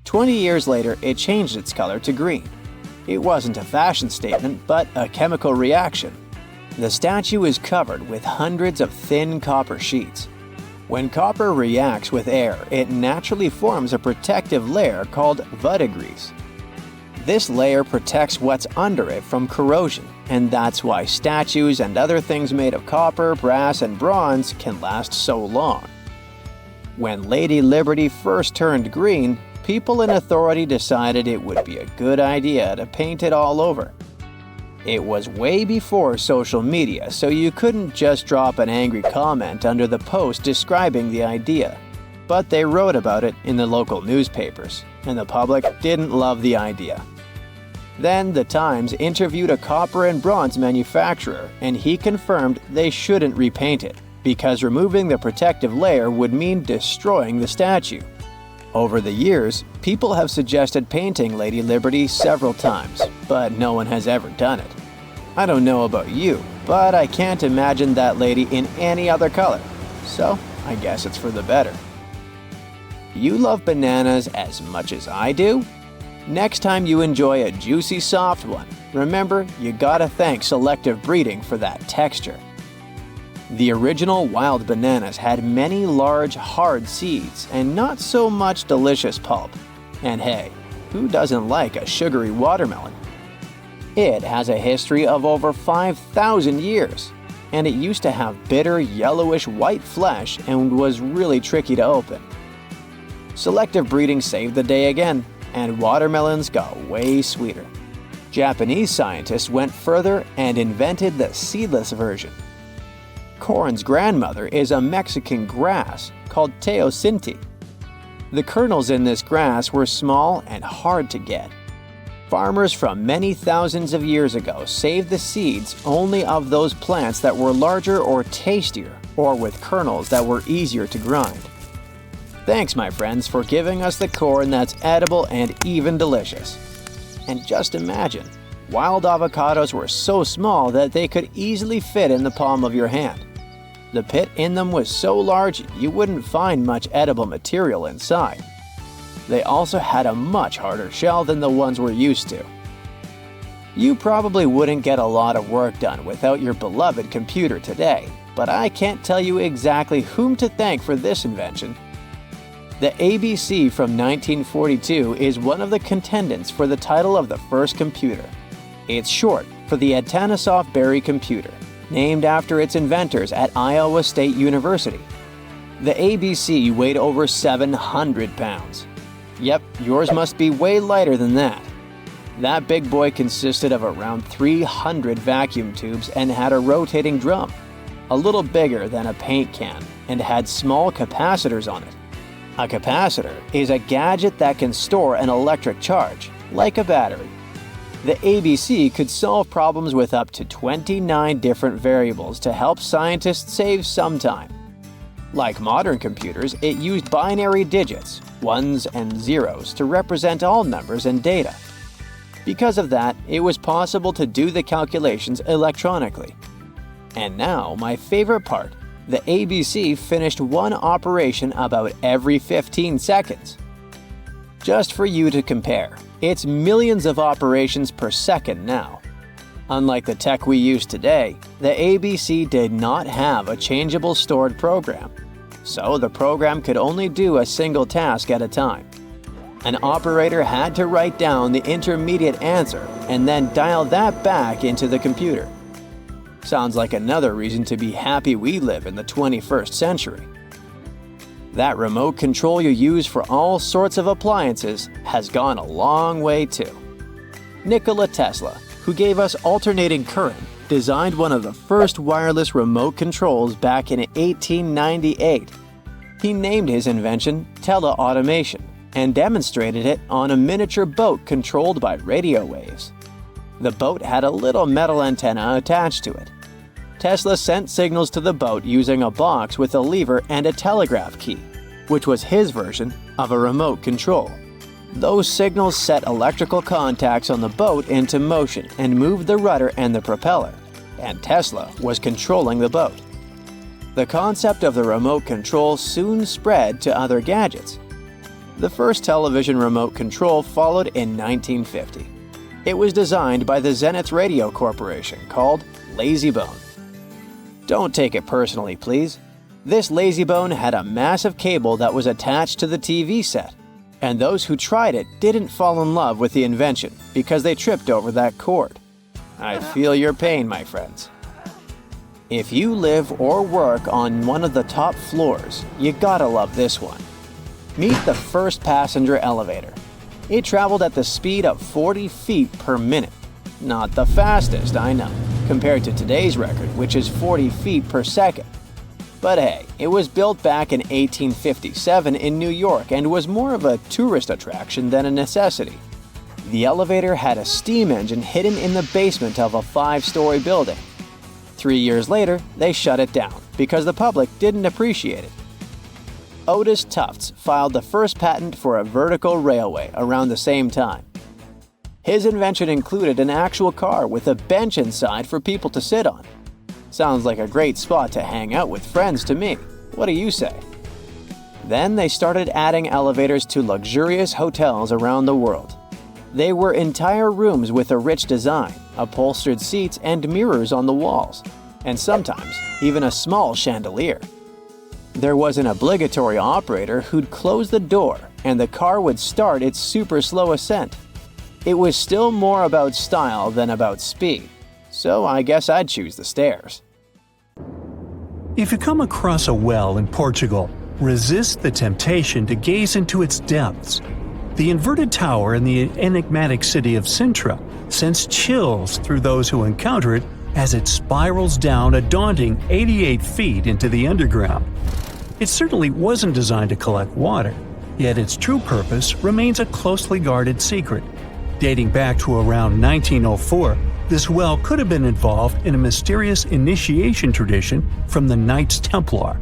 20 years later, it changed its color to green. It wasn't a fashion statement, but a chemical reaction. The statue is covered with hundreds of thin copper sheets. When copper reacts with air, it naturally forms a protective layer called verdigris. This layer protects what's under it from corrosion, and that's why statues and other things made of copper, brass, and bronze can last so long. When Lady Liberty first turned green, people in authority decided it would be a good idea to paint it all over. It was way before social media, so you couldn't just drop an angry comment under the post describing the idea. But they wrote about it in the local newspapers, and the public didn't love the idea. Then the Times interviewed a copper and bronze manufacturer, and he confirmed they shouldn't repaint it, because removing the protective layer would mean destroying the statue. Over the years, people have suggested painting Lady Liberty several times, but no one has ever done it. I don't know about you, but I can't imagine that lady in any other color, so I guess it's for the better. You love bananas as much as I do? Next time you enjoy a juicy soft one, remember you gotta thank selective breeding for that texture. The original wild bananas had many large, hard seeds and not so much delicious pulp. And hey, who doesn't like a sugary watermelon? It has a history of over 5,000 years, and it used to have bitter, yellowish white flesh and was really tricky to open. Selective breeding saved the day again, and watermelons got way sweeter. Japanese scientists went further and invented the seedless version. Corn's grandmother is a Mexican grass called teosinte. The kernels in this grass were small and hard to get. Farmers from many thousands of years ago saved the seeds only of those plants that were larger or tastier, or with kernels that were easier to grind. Thanks, my friends, for giving us the corn that's edible and even delicious. And just imagine, wild avocados were so small that they could easily fit in the palm of your hand. The pit in them was so large you wouldn't find much edible material inside. They also had a much harder shell than the ones we're used to. You probably wouldn't get a lot of work done without your beloved computer today, but I can't tell you exactly whom to thank for this invention. The ABC from 1942 is one of the contendants for the title of the first computer. It's short for the Atanasoff Berry computer, named after its inventors at Iowa State University. The ABC weighed over 700 pounds. Yep, yours must be way lighter than that. That big boy consisted of around 300 vacuum tubes and had a rotating drum, a little bigger than a paint can, and had small capacitors on it. A capacitor is a gadget that can store an electric charge, like a battery. The ABC could solve problems with up to 29 different variables to help scientists save some time. Like modern computers, it used binary digits, ones and zeros, to represent all numbers and data. Because of that, it was possible to do the calculations electronically. And now, my favorite part, the ABC finished one operation about every 15 seconds. Just for you to compare, it's millions of operations per second now. Unlike the tech we use today, the ABC did not have a changeable stored program, so the program could only do a single task at a time. An operator had to write down the intermediate answer and then dial that back into the computer. Sounds like another reason to be happy we live in the 21st century. That remote control you use for all sorts of appliances has gone a long way too. Nikola Tesla, who gave us alternating current, designed one of the first wireless remote controls back in 1898. He named his invention teleautomation and demonstrated it on a miniature boat controlled by radio waves. The boat had a little metal antenna attached to it. Tesla sent signals to the boat using a box with a lever and a telegraph key, which was his version of a remote control. Those signals set electrical contacts on the boat into motion and moved the rudder and the propeller, and Tesla was controlling the boat. The concept of the remote control soon spread to other gadgets. The first television remote control followed in 1950. It was designed by the Zenith Radio Corporation, called LazyBone. Don't take it personally, please. This LazyBone had a massive cable that was attached to the TV set, and those who tried it didn't fall in love with the invention because they tripped over that cord. I feel your pain, my friends. If you live or work on one of the top floors, you gotta love this one. Meet the first passenger elevator. It traveled at the speed of 40 feet per minute. Not the fastest, I know, compared to today's record, which is 40 feet per second. But hey, it was built back in 1857 in New York and was more of a tourist attraction than a necessity. The elevator had a steam engine hidden in the basement of a 5-story building. 3 years later, they shut it down because the public didn't appreciate it. Otis Tufts filed the first patent for a vertical railway around the same time. His invention included an actual car with a bench inside for people to sit on. Sounds like a great spot to hang out with friends to me. What do you say? Then they started adding elevators to luxurious hotels around the world. They were entire rooms with a rich design, upholstered seats and mirrors on the walls, and sometimes even a small chandelier. There was an obligatory operator who'd close the door and the car would start its super slow ascent. It was still more about style than about speed, so I guess I'd choose the stairs. If you come across a well in Portugal, resist the temptation to gaze into its depths. The inverted tower in the enigmatic city of Sintra sends chills through those who encounter it as it spirals down a daunting 88 feet into the underground. It certainly wasn't designed to collect water, yet its true purpose remains a closely guarded secret. Dating back to around 1904, this well could have been involved in a mysterious initiation tradition from the Knights Templar.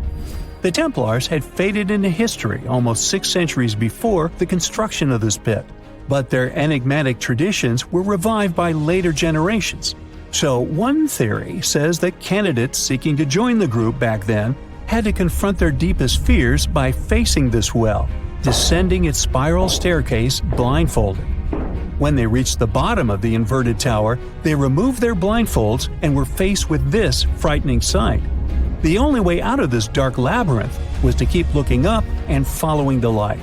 The Templars had faded into history almost 6 centuries before the construction of this pit, but their enigmatic traditions were revived by later generations. So one theory says that candidates seeking to join the group back then had to confront their deepest fears by facing this well, descending its spiral staircase blindfolded. When they reached the bottom of the inverted tower, they removed their blindfolds and were faced with this frightening sight. The only way out of this dark labyrinth was to keep looking up and following the light.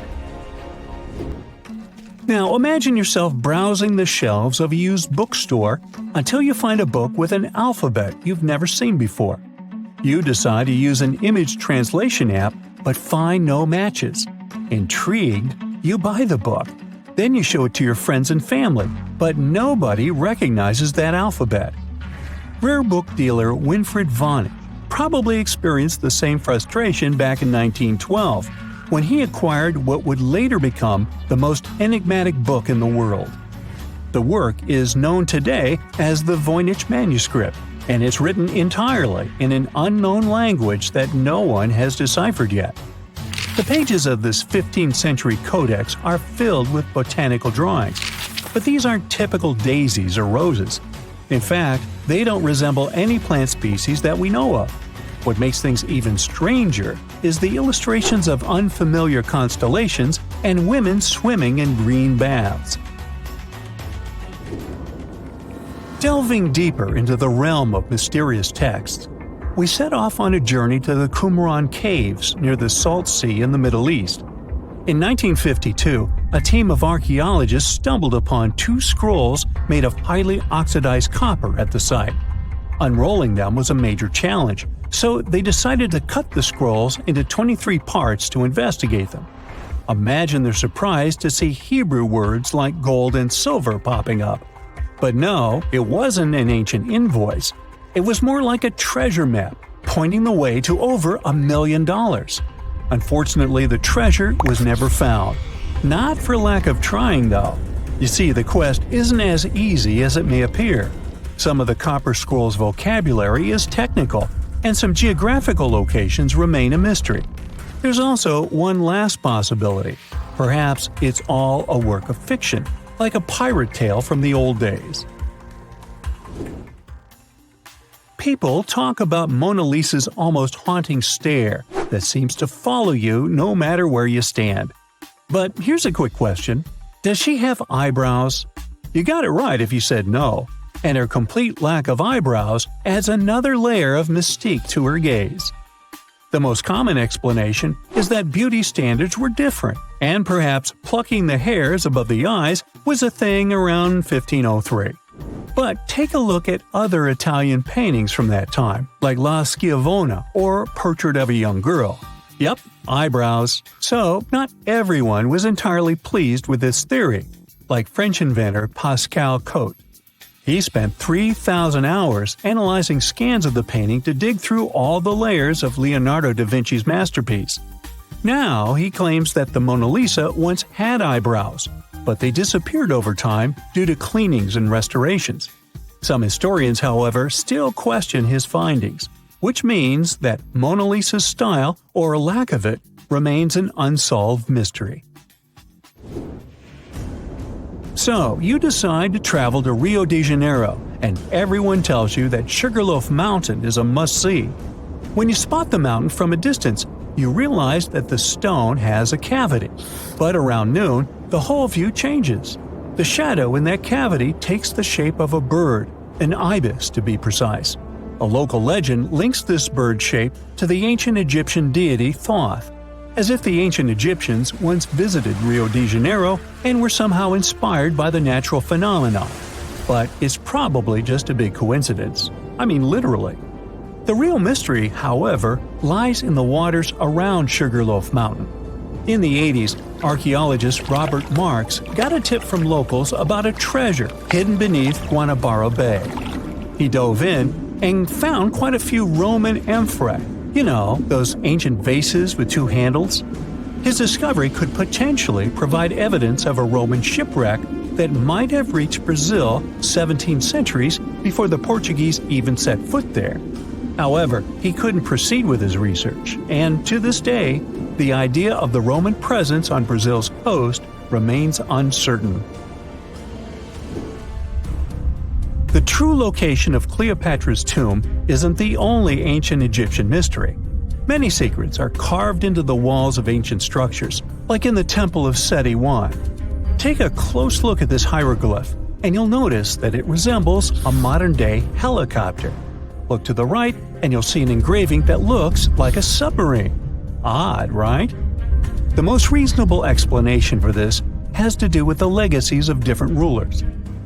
Now imagine yourself browsing the shelves of a used bookstore until you find a book with an alphabet you've never seen before. You decide to use an image translation app but find no matches. Intrigued, you buy the book. Then you show it to your friends and family, but nobody recognizes that alphabet. Rare book dealer Winfried Vonnig probably experienced the same frustration back in 1912 when he acquired what would later become the most enigmatic book in the world. The work is known today as the Voynich manuscript, and it's written entirely in an unknown language that no one has deciphered yet. The pages of this 15th century codex are filled with botanical drawings, but these aren't typical daisies or roses. In fact, they don't resemble any plant species that we know of. What makes things even stranger is the illustrations of unfamiliar constellations and women swimming in green baths. Delving deeper into the realm of mysterious texts, we set off on a journey to the Qumran Caves near the Salt Sea in the Middle East. In 1952, a team of archaeologists stumbled upon 2 scrolls made of highly oxidized copper at the site. Unrolling them was a major challenge, so they decided to cut the scrolls into 23 parts to investigate them. Imagine their surprise to see Hebrew words like gold and silver popping up. But no, it wasn't an ancient invoice. It was more like a treasure map, pointing the way to over $1 million. Unfortunately, the treasure was never found. Not for lack of trying, though. You see, the quest isn't as easy as it may appear. Some of the Copper Scroll's vocabulary is technical, and some geographical locations remain a mystery. There's also one last possibility. Perhaps it's all a work of fiction, like a pirate tale from the old days. People talk about Mona Lisa's almost haunting stare that seems to follow you no matter where you stand. But here's a quick question. Does she have eyebrows? You got it right if you said no, and her complete lack of eyebrows adds another layer of mystique to her gaze. The most common explanation is that beauty standards were different, and perhaps plucking the hairs above the eyes was a thing around 1503. But take a look at other Italian paintings from that time, like La Schiavona or Portrait of a Young Girl. Yep, eyebrows. So, not everyone was entirely pleased with this theory, like French inventor Pascal Cotte. He spent 3,000 hours analyzing scans of the painting to dig through all the layers of Leonardo da Vinci's masterpiece. Now he claims that the Mona Lisa once had eyebrows, but they disappeared over time due to cleanings and restorations. Some historians, however, still question his findings, which means that Mona Lisa's style, or lack of it, remains an unsolved mystery. So, you decide to travel to Rio de Janeiro, and everyone tells you that Sugarloaf Mountain is a must-see. When you spot the mountain from a distance, you realize that the stone has a cavity. But around noon, the whole view changes. The shadow in that cavity takes the shape of a bird, an ibis to be precise. A local legend links this bird shape to the ancient Egyptian deity Thoth, as if the ancient Egyptians once visited Rio de Janeiro and were somehow inspired by the natural phenomenon. But it's probably just a big coincidence. I mean, literally. The real mystery, however, lies in the waters around Sugarloaf Mountain. In the 80s, archaeologist Robert Marks got a tip from locals about a treasure hidden beneath Guanabara Bay. He dove in and found quite a few Roman amphorae. You know, those ancient vases with two handles? His discovery could potentially provide evidence of a Roman shipwreck that might have reached Brazil 17 centuries before the Portuguese even set foot there. However, he couldn't proceed with his research, and to this day, the idea of the Roman presence on Brazil's coast remains uncertain. The true location of Cleopatra's tomb isn't the only ancient Egyptian mystery. Many secrets are carved into the walls of ancient structures, like in the Temple of Seti I. Take a close look at this hieroglyph, and you'll notice that it resembles a modern-day helicopter. Look to the right, and you'll see an engraving that looks like a submarine. Odd, right? The most reasonable explanation for this has to do with the legacies of different rulers.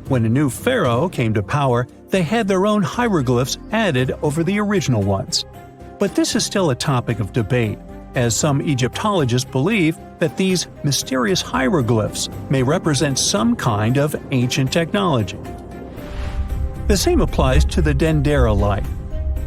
When a new pharaoh came to power, they had their own hieroglyphs added over the original ones. But this is still a topic of debate, as some Egyptologists believe that these mysterious hieroglyphs may represent some kind of ancient technology. The same applies to the Dendera light.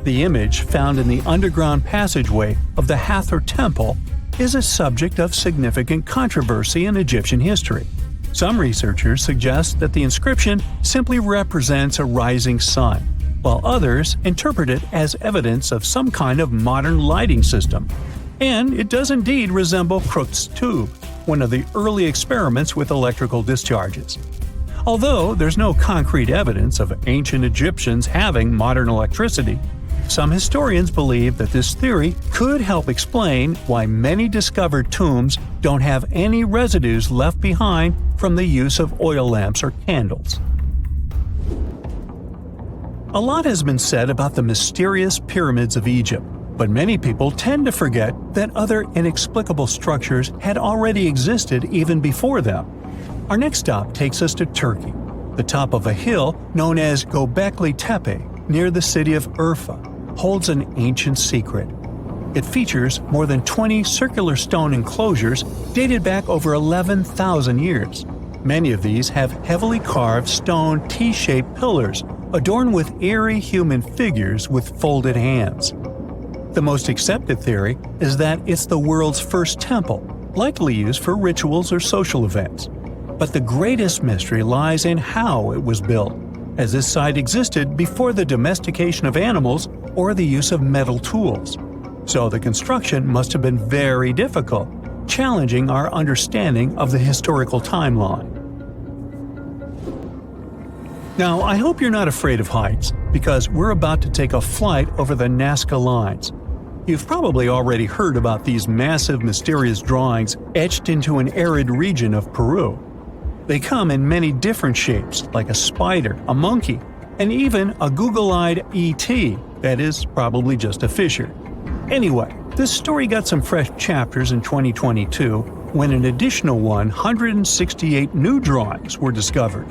The image found in the underground passageway of the Hathor Temple is a subject of significant controversy in Egyptian history. Some researchers suggest that the inscription simply represents a rising sun, while others interpret it as evidence of some kind of modern lighting system. And it does indeed resemble Crookes' tube, one of the early experiments with electrical discharges. Although there's no concrete evidence of ancient Egyptians having modern electricity, some historians believe that this theory could help explain why many discovered tombs don't have any residues left behind from the use of oil lamps or candles. A lot has been said about the mysterious pyramids of Egypt, but many people tend to forget that other inexplicable structures had already existed even before them. Our next stop takes us to Turkey. The top of a hill known as Göbekli Tepe, near the city of Urfa, holds an ancient secret. It features more than 20 circular stone enclosures dated back over 11,000 years. Many of these have heavily carved stone T-shaped pillars adorned with eerie human figures with folded hands. The most accepted theory is that it's the world's first temple, likely used for rituals or social events. But the greatest mystery lies in how it was built, as this site existed before the domestication of animals or the use of metal tools. So the construction must have been very difficult, challenging our understanding of the historical timeline. Now, I hope you're not afraid of heights, because we're about to take a flight over the Nazca Lines. You've probably already heard about these massive mysterious drawings etched into an arid region of Peru. They come in many different shapes, like a spider, a monkey, and even a Google-eyed ET that is probably just a fisher. Anyway, this story got some fresh chapters in 2022 when an additional 168 new drawings were discovered.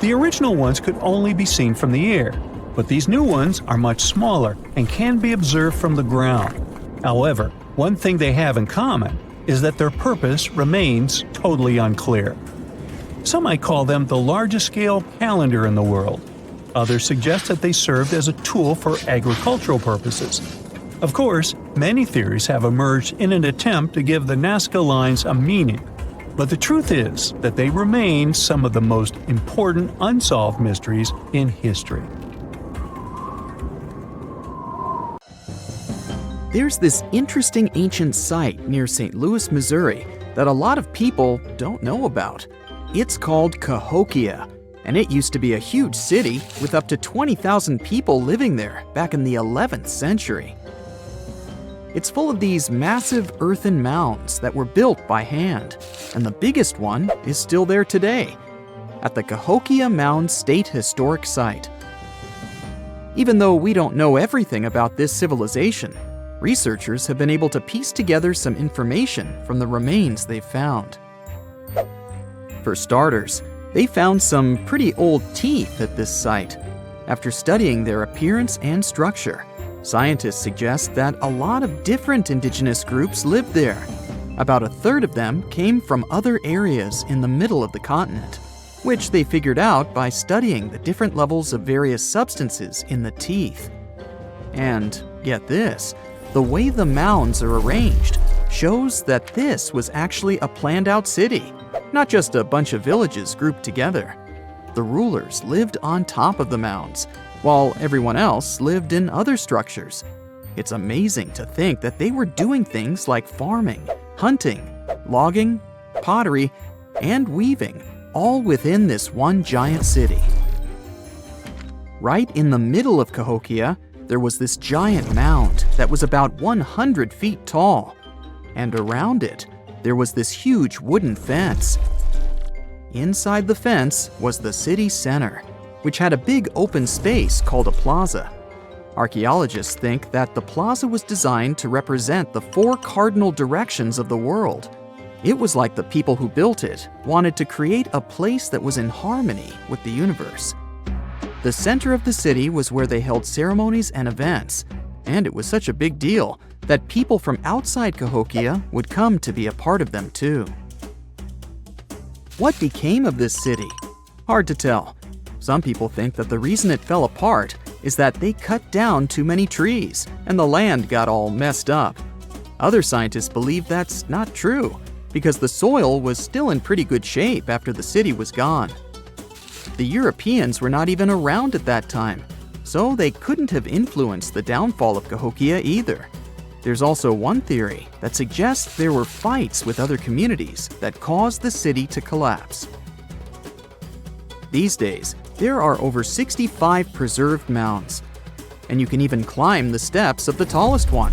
The original ones could only be seen from the air, but these new ones are much smaller and can be observed from the ground. However, one thing they have in common is that their purpose remains totally unclear. Some might call them the largest-scale calendar in the world. Others suggest that they served as a tool for agricultural purposes. Of course, many theories have emerged in an attempt to give the Nazca Lines a meaning. But the truth is that they remain some of the most important unsolved mysteries in history. There's this interesting ancient site near St. Louis, Missouri, that a lot of people don't know about. It's called Cahokia, and it used to be a huge city with up to 20,000 people living there back in the 11th century. It's full of these massive earthen mounds that were built by hand, and the biggest one is still there today, at the Cahokia Mound State Historic Site. Even though we don't know everything about this civilization, researchers have been able to piece together some information from the remains they've found. For starters, they found some pretty old teeth at this site. After studying their appearance and structure, scientists suggest that a lot of different indigenous groups lived there. About a third of them came from other areas in the middle of the continent, which they figured out by studying the different levels of various substances in the teeth. And get this, the way the mounds are arranged shows that this was actually a planned-out city, not just a bunch of villages grouped together. The rulers lived on top of the mounds, while everyone else lived in other structures. It's amazing to think that they were doing things like farming, hunting, logging, pottery, and weaving, all within this one giant city. Right in the middle of Cahokia, there was this giant mound that was about 100 feet tall, and around it, there was this huge wooden fence. Inside the fence was the city center, which had a big open space called a plaza. Archaeologists think that the plaza was designed to represent the 4 cardinal directions of the world. It was like the people who built it wanted to create a place that was in harmony with the universe. The center of the city was where they held ceremonies and events, and it was such a big deal that people from outside Cahokia would come to be a part of them too. What became of this city? Hard to tell. Some people think that the reason it fell apart is that they cut down too many trees and the land got all messed up. Other scientists believe that's not true because the soil was still in pretty good shape after the city was gone. The Europeans were not even around at that time, so they couldn't have influenced the downfall of Cahokia either. There's also one theory that suggests there were fights with other communities that caused the city to collapse. These days, there are over 65 preserved mounds, and you can even climb the steps of the tallest one.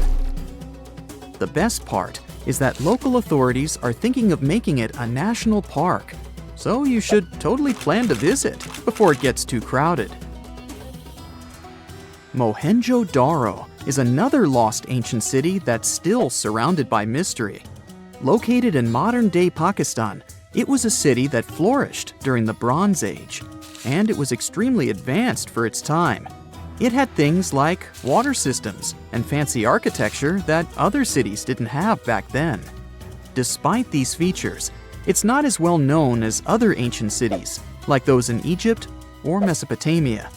The best part is that local authorities are thinking of making it a national park, so you should totally plan to visit before it gets too crowded. Mohenjo-Daro is another lost ancient city that's still surrounded by mystery. Located in modern-day Pakistan, it was a city that flourished during the Bronze Age, and it was extremely advanced for its time. It had things like water systems and fancy architecture that other cities didn't have back then. Despite these features, it's not as well known as other ancient cities, like those in Egypt or Mesopotamia.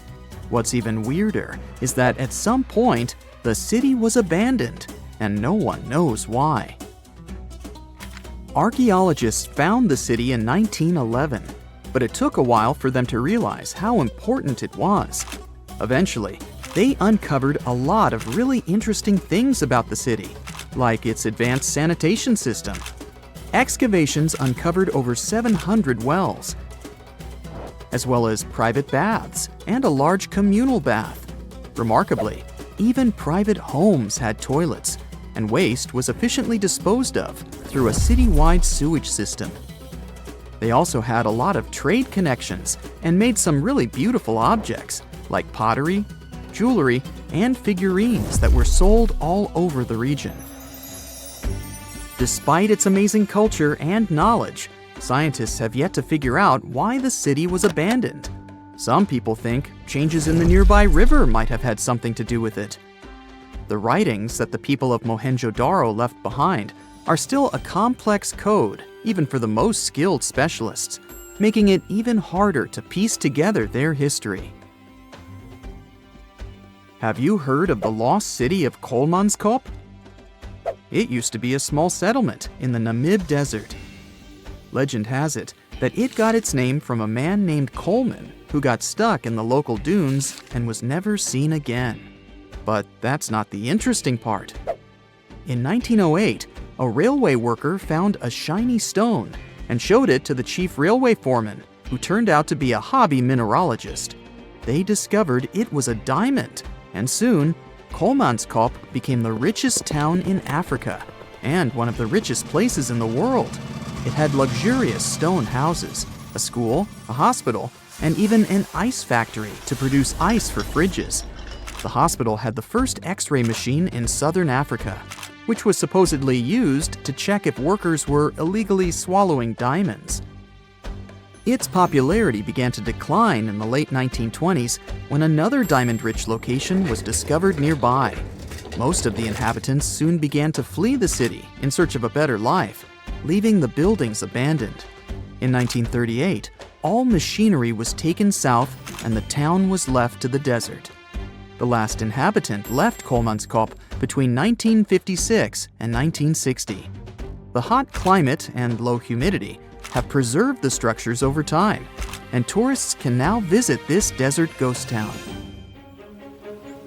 What's even weirder is that at some point, the city was abandoned, and no one knows why. Archaeologists found the city in 1911, but it took a while for them to realize how important it was. Eventually, they uncovered a lot of really interesting things about the city, like its advanced sanitation system. Excavations uncovered over 700 wells, as well as private baths and a large communal bath. Remarkably, even private homes had toilets, and waste was efficiently disposed of through a citywide sewage system. They also had a lot of trade connections and made some really beautiful objects, like pottery, jewelry, and figurines that were sold all over the region. Despite its amazing culture and knowledge, scientists have yet to figure out why the city was abandoned. Some people think changes in the nearby river might have had something to do with it. The writings that the people of Mohenjo-Daro left behind are still a complex code, even for the most skilled specialists, making it even harder to piece together their history. Have you heard of the lost city of Kolmanskop? It used to be a small settlement in the Namib Desert. Legend has it that it got its name from a man named Coleman who got stuck in the local dunes and was never seen again. But that's not the interesting part. In 1908, a railway worker found a shiny stone and showed it to the chief railway foreman, who turned out to be a hobby mineralogist. They discovered it was a diamond, and soon, Kolmanskop became the richest town in Africa and one of the richest places in the world. It had luxurious stone houses, a school, a hospital, and even an ice factory to produce ice for fridges. The hospital had the first X-ray machine in southern Africa, which was supposedly used to check if workers were illegally swallowing diamonds. Its popularity began to decline in the late 1920s when another diamond-rich location was discovered nearby. Most of the inhabitants soon began to flee the city in search of a better life, leaving the buildings abandoned. In 1938, all machinery was taken south and the town was left to the desert. The last inhabitant left Kolmanskop between 1956 and 1960. The hot climate and low humidity have preserved the structures over time, and tourists can now visit this desert ghost town.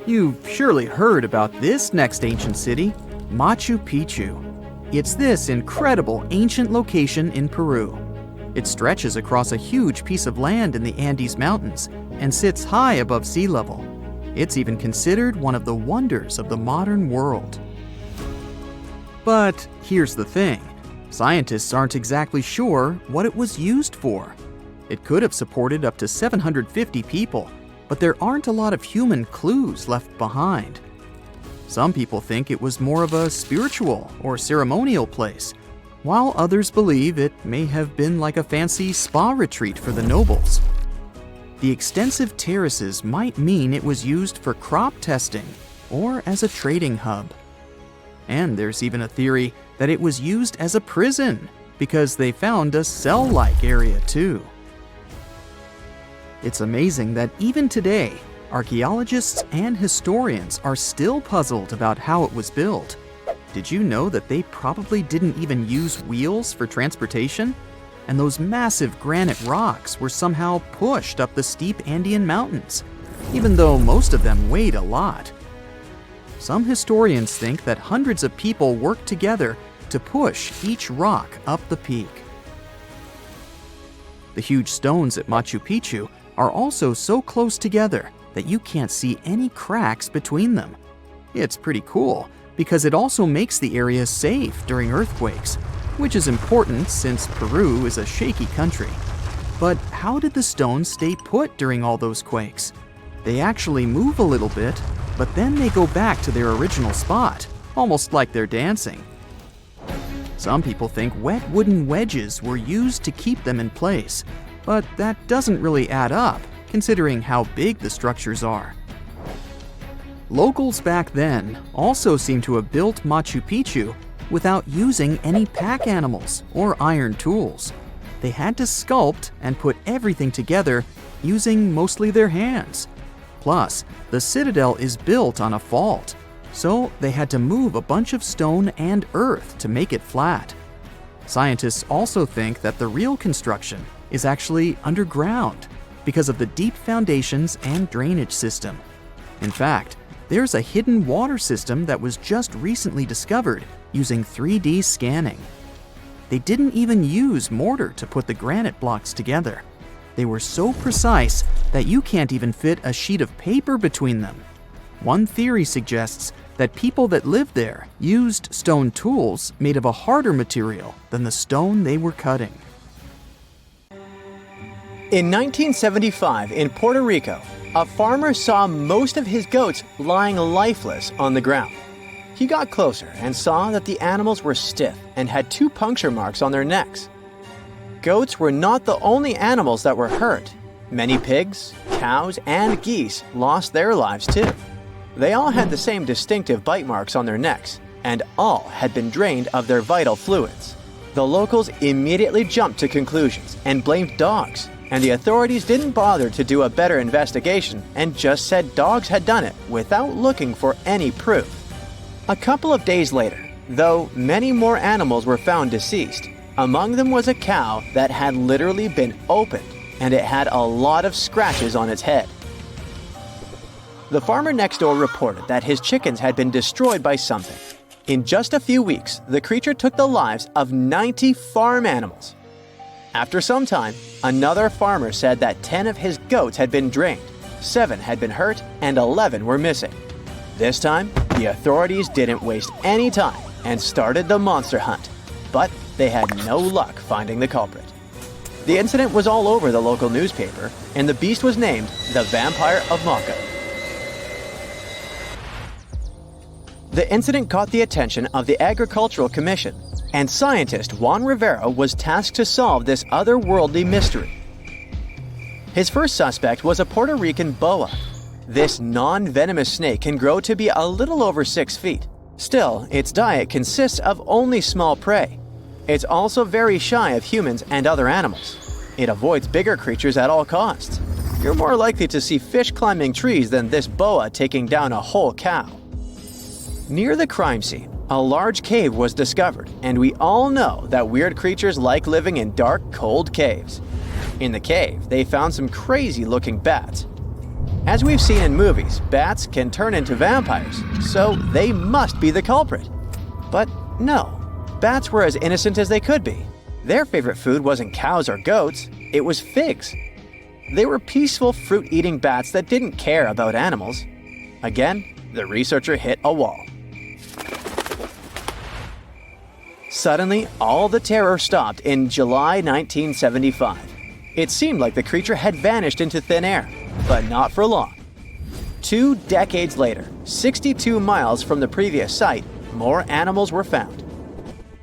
You've surely heard about this next ancient city, Machu Picchu. It's this incredible ancient location in Peru. It stretches across a huge piece of land in the Andes Mountains and sits high above sea level. It's even considered one of the wonders of the modern world. But here's the thing. Scientists aren't exactly sure what it was used for. It could have supported up to 750 people, but there aren't a lot of human clues left behind. Some people think it was more of a spiritual or ceremonial place, while others believe it may have been like a fancy spa retreat for the nobles. The extensive terraces might mean it was used for crop testing or as a trading hub. And there's even a theory that it was used as a prison because they found a cell-like area too. It's amazing that even today, archaeologists and historians are still puzzled about how it was built. Did you know that they probably didn't even use wheels for transportation? And those massive granite rocks were somehow pushed up the steep Andean mountains, even though most of them weighed a lot. Some historians think that hundreds of people worked together to push each rock up the peak. The huge stones at Machu Picchu are also so close together that you can't see any cracks between them. It's pretty cool because it also makes the area safe during earthquakes, which is important since Peru is a shaky country. But how did the stones stay put during all those quakes? They actually move a little bit, but then they go back to their original spot, almost like they're dancing. Some people think wet wooden wedges were used to keep them in place, but that doesn't really add up, considering how big the structures are. Locals back then also seem to have built Machu Picchu without using any pack animals or iron tools. They had to sculpt and put everything together using mostly their hands. Plus, the citadel is built on a fault, so they had to move a bunch of stone and earth to make it flat. Scientists also think that the real construction is actually underground because of the deep foundations and drainage system. In fact, there's a hidden water system that was just recently discovered using 3D scanning. They didn't even use mortar to put the granite blocks together. They were so precise that you can't even fit a sheet of paper between them. One theory suggests that people that lived there used stone tools made of a harder material than the stone they were cutting. In 1975, in Puerto Rico, a farmer saw most of his goats lying lifeless on the ground. He got closer and saw that the animals were stiff and had 2 puncture marks on their necks. Goats were not the only animals that were hurt. Many pigs, cows, and geese lost their lives too. They all had the same distinctive bite marks on their necks, and all had been drained of their vital fluids. The locals immediately jumped to conclusions and blamed dogs, and the authorities didn't bother to do a better investigation and just said dogs had done it without looking for any proof. A couple of days later, though many more animals were found deceased, Among them was a cow that had literally been opened, and it had a lot of scratches on its head. The farmer next door reported that his chickens had been destroyed by something. In just a few weeks, the creature took the lives of 90 farm animals. After some time, another farmer said that 10 of his goats had been drained, 7 had been hurt, and 11 were missing. This time, the authorities didn't waste any time and started the monster hunt, but they had no luck finding the culprit. The incident was all over the local newspaper, and the beast was named the Vampire of Maka. The incident caught the attention of the Agricultural Commission, and scientist Juan Rivera was tasked to solve this otherworldly mystery. His first suspect was a Puerto Rican boa. This non-venomous snake can grow to be a little over 6 feet. Still, its diet consists of only small prey. It's also very shy of humans and other animals. It avoids bigger creatures at all costs. You're more likely to see fish climbing trees than this boa taking down a whole cow. Near the crime scene, a large cave was discovered, and we all know that weird creatures like living in dark, cold caves. In the cave, they found some crazy-looking bats. As we've seen in movies, bats can turn into vampires, so they must be the culprit. But no, bats were as innocent as they could be. Their favorite food wasn't cows or goats, it was figs. They were peaceful fruit-eating bats that didn't care about animals. Again, the researcher hit a wall. Suddenly, all the terror stopped in July 1975. It seemed like the creature had vanished into thin air, but not for long. 2 decades later, 62 miles from the previous site, more animals were found.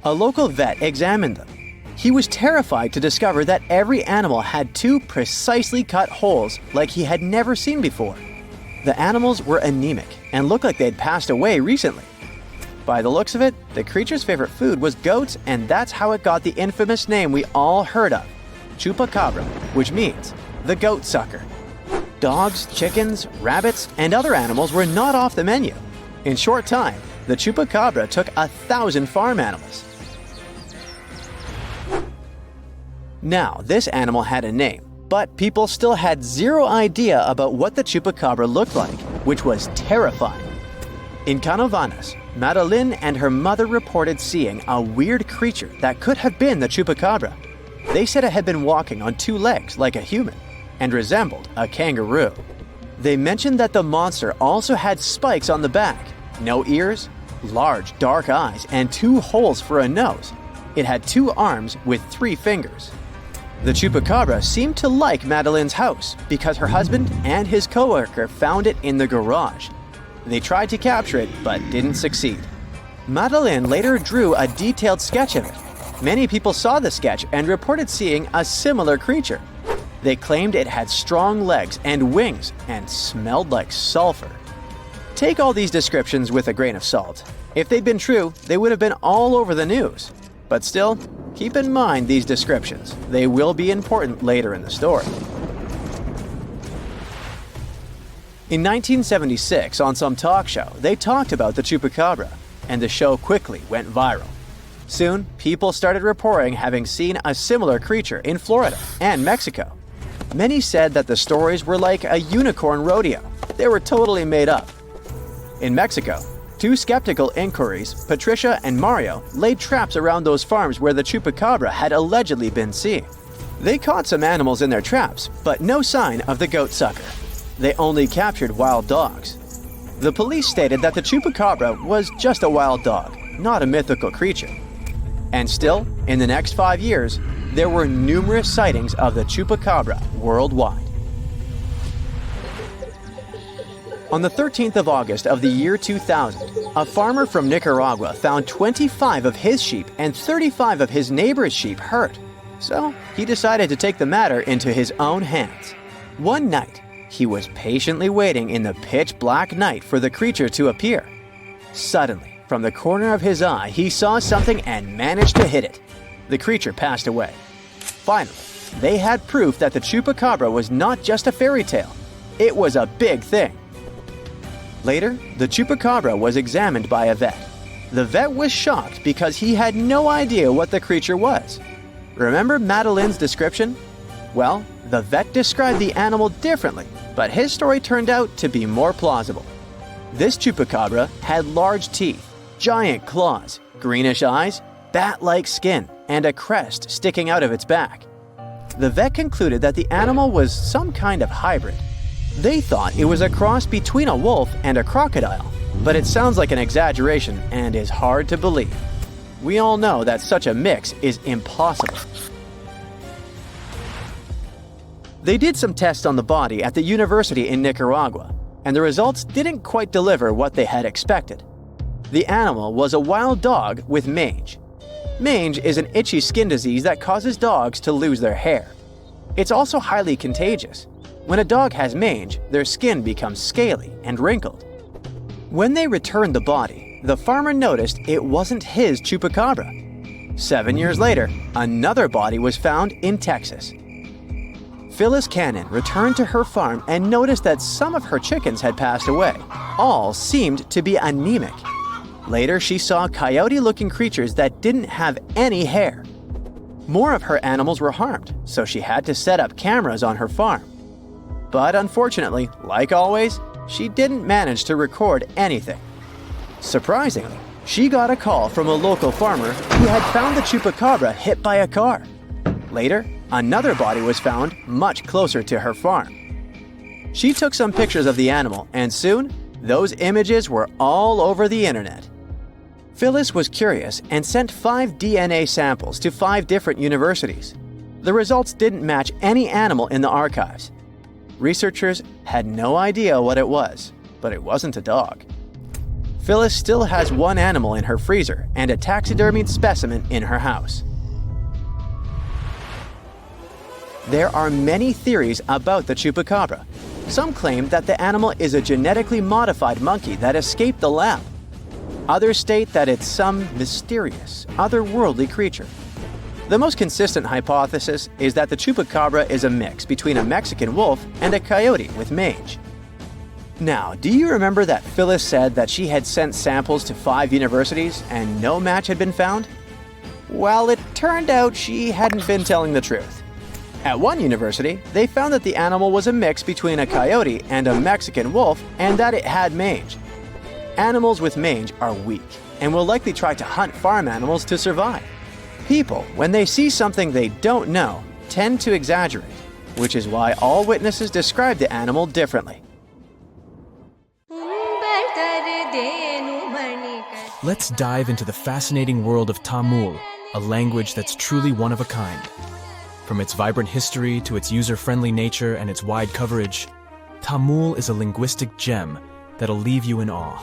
A local vet examined them. He was terrified to discover that every animal had 2 precisely cut holes like he had never seen before. The animals were anemic and looked like they'd passed away recently. By the looks of it, the creature's favorite food was goats, and that's how it got the infamous name we all heard of, chupacabra, which means the goat sucker. Dogs, chickens, rabbits, and other animals were not off the menu. In short time, the chupacabra took 1,000 farm animals. Now, this animal had a name, but people still had zero idea about what the chupacabra looked like, which was terrifying. In Canovanas, Madeline and her mother reported seeing a weird creature that could have been the chupacabra. They said it had been walking on 2 legs like a human and resembled a kangaroo. They mentioned that the monster also had spikes on the back, no ears, large dark eyes, and 2 holes for a nose. It had 2 arms with 3 fingers. The chupacabra seemed to like Madeline's house because her husband and his coworker found it in the garage. They tried to capture it, but didn't succeed. Madeline later drew a detailed sketch of it. Many people saw the sketch and reported seeing a similar creature. They claimed it had strong legs and wings and smelled like sulfur. Take all these descriptions with a grain of salt. If they'd been true, they would have been all over the news. But still, keep in mind these descriptions. They will be important later in the story. In 1976, on some talk show, they talked about the chupacabra, and the show quickly went viral. Soon, people started reporting having seen a similar creature in Florida and Mexico. Many said that the stories were like a unicorn rodeo. They were totally made up. In Mexico, 2 skeptical inquiries, Patricia and Mario, laid traps around those farms where the chupacabra had allegedly been seen. They caught some animals in their traps, but no sign of the goat sucker. They only captured wild dogs. The police stated that the chupacabra was just a wild dog, not a mythical creature. And still, in the next 5 years, there were numerous sightings of the chupacabra worldwide. On the 13th of August of the year 2000, a farmer from Nicaragua found 25 of his sheep and 35 of his neighbor's sheep hurt. So he decided to take the matter into his own hands. One night, he was patiently waiting in the pitch-black night for the creature to appear. Suddenly, from the corner of his eye, he saw something and managed to hit it. The creature passed away. Finally, they had proof that the chupacabra was not just a fairy tale. It was a big thing. Later, the chupacabra was examined by a vet. The vet was shocked because he had no idea what the creature was. Remember Madeleine's description? Well, the vet described the animal differently, but his story turned out to be more plausible. This chupacabra had large teeth, giant claws, greenish eyes, bat-like skin, and a crest sticking out of its back. The vet concluded that the animal was some kind of hybrid. They thought it was a cross between a wolf and a crocodile, but it sounds like an exaggeration and is hard to believe. We all know that such a mix is impossible. They did some tests on the body at the university in Nicaragua, and the results didn't quite deliver what they had expected. The animal was a wild dog with mange. Mange is an itchy skin disease that causes dogs to lose their hair. It's also highly contagious. When a dog has mange, their skin becomes scaly and wrinkled. When they returned the body, the farmer noticed it wasn't his chupacabra. 7 years later, another body was found in Texas. Phyllis Cannon returned to her farm and noticed that some of her chickens had passed away. All seemed to be anemic. Later, she saw coyote-looking creatures that didn't have any hair. More of her animals were harmed, so she had to set up cameras on her farm. But unfortunately, like always, she didn't manage to record anything. Surprisingly, she got a call from a local farmer who had found the chupacabra hit by a car. Later, another body was found much closer to her farm. She took some pictures of the animal, and soon, those images were all over the internet. Phyllis was curious and sent 5 DNA samples to 5 different universities. The results didn't match any animal in the archives. Researchers had no idea what it was, but it wasn't a dog. Phyllis still has one animal in her freezer and a taxidermied specimen in her house. There are many theories about the chupacabra. Some claim that the animal is a genetically modified monkey that escaped the lab. Others state that it's some mysterious, otherworldly creature. The most consistent hypothesis is that the chupacabra is a mix between a Mexican wolf and a coyote with mange. Now, do you remember that Phyllis said that she had sent samples to 5 universities and no match had been found? Well, it turned out she hadn't been telling the truth. At one university, they found that the animal was a mix between a coyote and a Mexican wolf and that it had mange. Animals with mange are weak and will likely try to hunt farm animals to survive. People, when they see something they don't know, tend to exaggerate, which is why all witnesses describe the animal differently. Let's dive into the fascinating world of Tamil, a language that's truly one of a kind. From its vibrant history to its user-friendly nature and its wide coverage, Tamil is a linguistic gem that'll leave you in awe.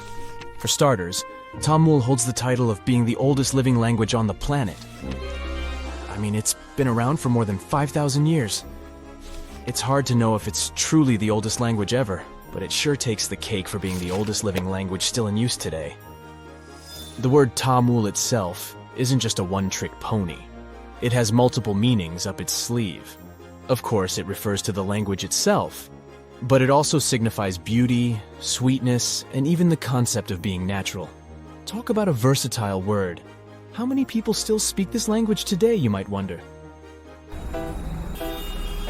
For starters, Tamil holds the title of being the oldest living language on the planet. I mean, it's been around for more than 5,000 years. It's hard to know if it's truly the oldest language ever, but it sure takes the cake for being the oldest living language still in use today. The word Tamil itself isn't just a one-trick pony. It has multiple meanings up its sleeve. Of course, it refers to the language itself, but it also signifies beauty, sweetness, and even the concept of being natural. Talk about a versatile word. How many people still speak this language today, you might wonder?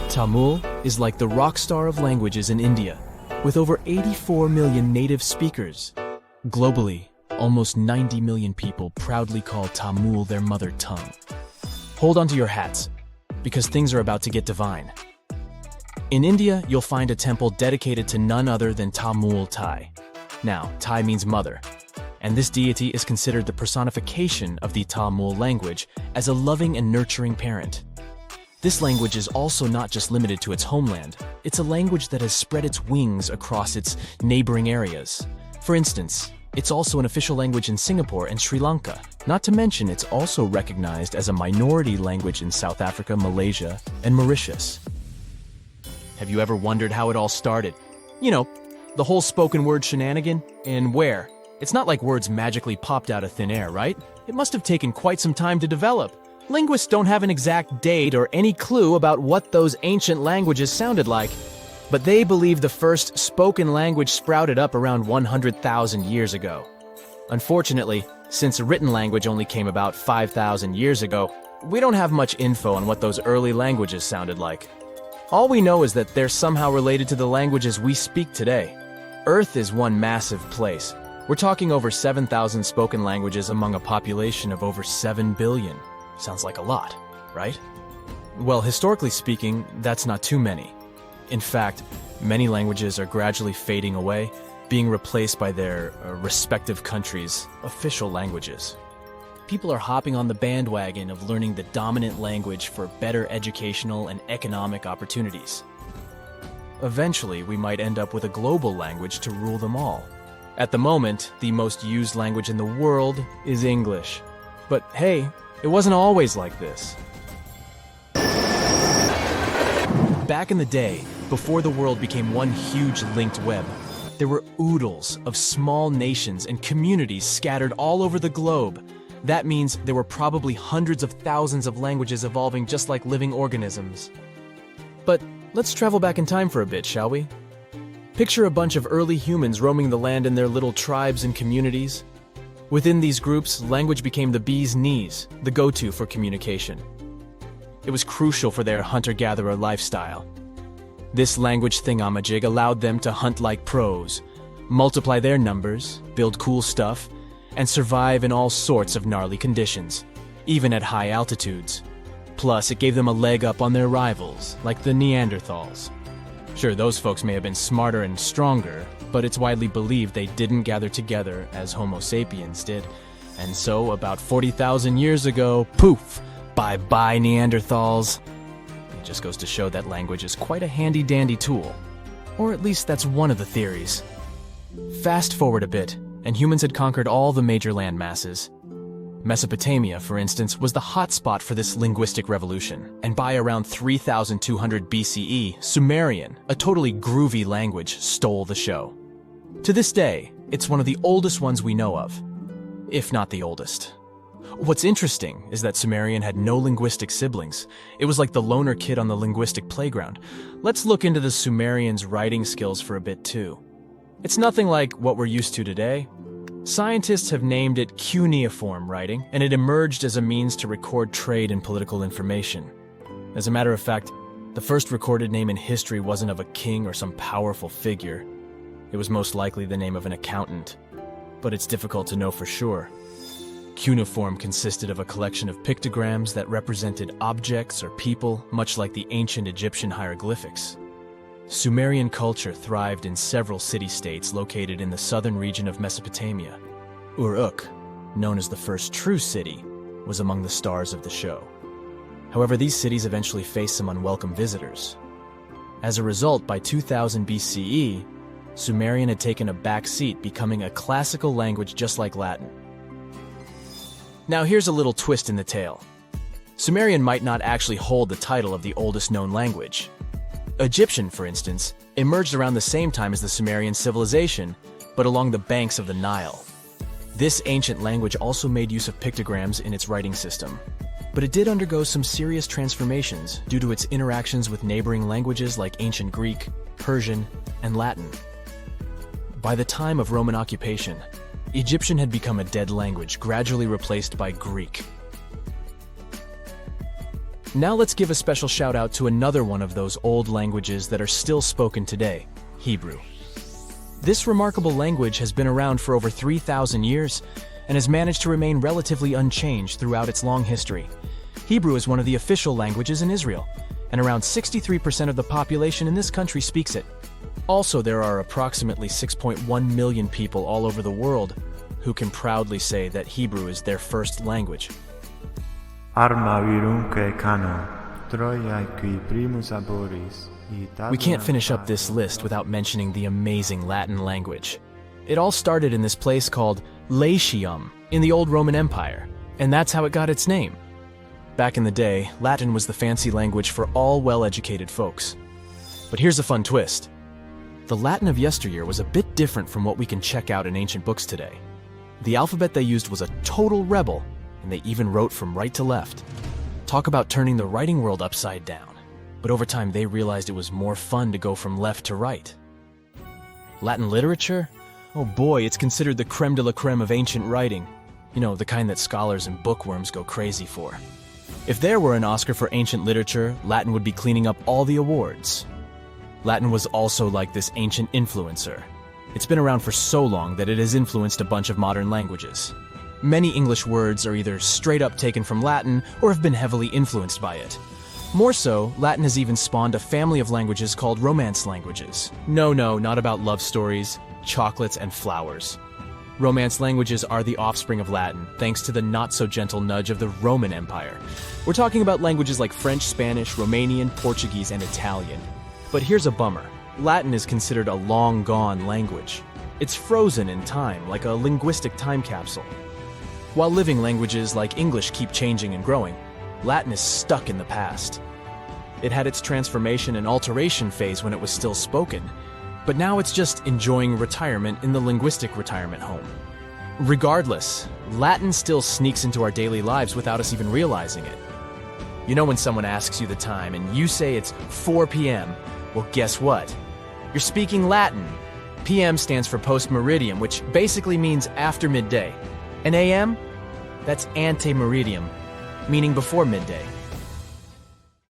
Tamil is like the rock star of languages in India, with over 84 million native speakers. Globally, almost 90 million people proudly call Tamil their mother tongue. Hold on to your hats, because things are about to get divine. In India, you'll find a temple dedicated to none other than Tamul Tai. Now, Tai means mother, and this deity is considered the personification of the Tamil language as a loving and nurturing parent. This language is also not just limited to its homeland. It's a language that has spread its wings across its neighboring areas. For instance, it's also an official language in Singapore and Sri Lanka. Not to mention, it's also recognized as a minority language in South Africa, Malaysia, and Mauritius. Have you ever wondered how it all started? You know, the whole spoken word shenanigan? And where? It's not like words magically popped out of thin air, right? It must have taken quite some time to develop. Linguists don't have an exact date or any clue about what those ancient languages sounded like, but they believe the first spoken language sprouted up around 100,000 years ago. Unfortunately, since written language only came about 5,000 years ago, we don't have much info on what those early languages sounded like. All we know is that they're somehow related to the languages we speak today. Earth is one massive place. We're talking over 7,000 spoken languages among a population of over 7 billion. Sounds like a lot, right? Well, historically speaking, that's not too many. In fact, many languages are gradually fading away, being replaced by their respective countries' official languages. People are hopping on the bandwagon of learning the dominant language for better educational and economic opportunities. Eventually, we might end up with a global language to rule them all. At the moment, the most used language in the world is English. But hey, it wasn't always like this. Back in the day, before the world became one huge linked web, there were oodles of small nations and communities scattered all over the globe. That means there were probably hundreds of thousands of languages evolving just like living organisms. But let's travel back in time for a bit, shall we? Picture a bunch of early humans roaming the land in their little tribes and communities. Within these groups, language became the bee's knees, the go-to for communication. It was crucial for their hunter-gatherer lifestyle. This language thingamajig allowed them to hunt like pros, multiply their numbers, build cool stuff, and survive in all sorts of gnarly conditions, even at high altitudes. Plus, it gave them a leg up on their rivals, like the Neanderthals. Sure, those folks may have been smarter and stronger, but it's widely believed they didn't gather together as Homo sapiens did. And so, about 40,000 years ago, poof, bye-bye Neanderthals. It just goes to show that language is quite a handy-dandy tool. Or at least that's one of the theories. Fast forward a bit, and humans had conquered all the major land masses. Mesopotamia, for instance, was the hotspot for this linguistic revolution, and by around 3200 BCE, Sumerian, a totally groovy language, stole the show. To this day, it's one of the oldest ones we know of, if not the oldest. What's interesting is that Sumerian had no linguistic siblings. It was like the loner kid on the linguistic playground. Let's look into the Sumerians' writing skills for a bit too. It's nothing like what we're used to today. Scientists have named it cuneiform writing, and it emerged as a means to record trade and political information. As a matter of fact, the first recorded name in history wasn't of a king or some powerful figure. It was most likely the name of an accountant, but it's difficult to know for sure. Cuneiform consisted of a collection of pictograms that represented objects or people, much like the ancient Egyptian hieroglyphics. Sumerian culture thrived in several city-states located in the southern region of Mesopotamia. Uruk, known as the first true city, was among the stars of the show. However, these cities eventually faced some unwelcome visitors. As a result, by 2000 BCE, Sumerian had taken a back seat, becoming a classical language just like Latin. Now here's a little twist in the tale. Sumerian might not actually hold the title of the oldest known language. Egyptian, for instance, emerged around the same time as the Sumerian civilization, but along the banks of the Nile. This ancient language also made use of pictograms in its writing system, but it did undergo some serious transformations due to its interactions with neighboring languages like ancient Greek, Persian, and Latin. By the time of Roman occupation, Egyptian had become a dead language, gradually replaced by Greek. Now let's give a special shout out to another one of those old languages that are still spoken today, Hebrew. This remarkable language has been around for over 3,000 years and has managed to remain relatively unchanged throughout its long history. Hebrew is one of the official languages in Israel, and around 63% of the population in this country speaks it. Also, there are approximately 6.1 million people all over the world who can proudly say that Hebrew is their first language. We can't finish up this list without mentioning the amazing Latin language. It all started in this place called Latium in the old Roman Empire, and that's how it got its name. Back in the day, Latin was the fancy language for all well-educated folks. But here's a fun twist. The Latin of yesteryear was a bit different from what we can check out in ancient books today. The alphabet they used was a total rebel, and they even wrote from right to left. Talk about turning the writing world upside down. But over time, they realized it was more fun to go from left to right. Latin literature? Oh boy, it's considered the creme de la creme of ancient writing. You know, the kind that scholars and bookworms go crazy for. If there were an Oscar for ancient literature, Latin would be cleaning up all the awards. Latin was also like this ancient influencer. It's been around for so long that it has influenced a bunch of modern languages. Many English words are either straight up taken from Latin or have been heavily influenced by it. More so, Latin has even spawned a family of languages called Romance languages. No, not about love stories, chocolates, and flowers. Romance languages are the offspring of Latin, thanks to the not-so-gentle nudge of the Roman Empire. We're talking about languages like French, Spanish, Romanian, Portuguese, and Italian. But here's a bummer. Latin is considered a long-gone language. It's frozen in time, like a linguistic time capsule. While living languages like English keep changing and growing, Latin is stuck in the past. It had its transformation and alteration phase when it was still spoken, but now it's just enjoying retirement in the linguistic retirement home. Regardless, Latin still sneaks into our daily lives without us even realizing it. You know when someone asks you the time and you say it's 4 p.m., well, guess what? You're speaking Latin. PM stands for post meridiem, which basically means after midday. And AM? That's ante meridiem, meaning before midday.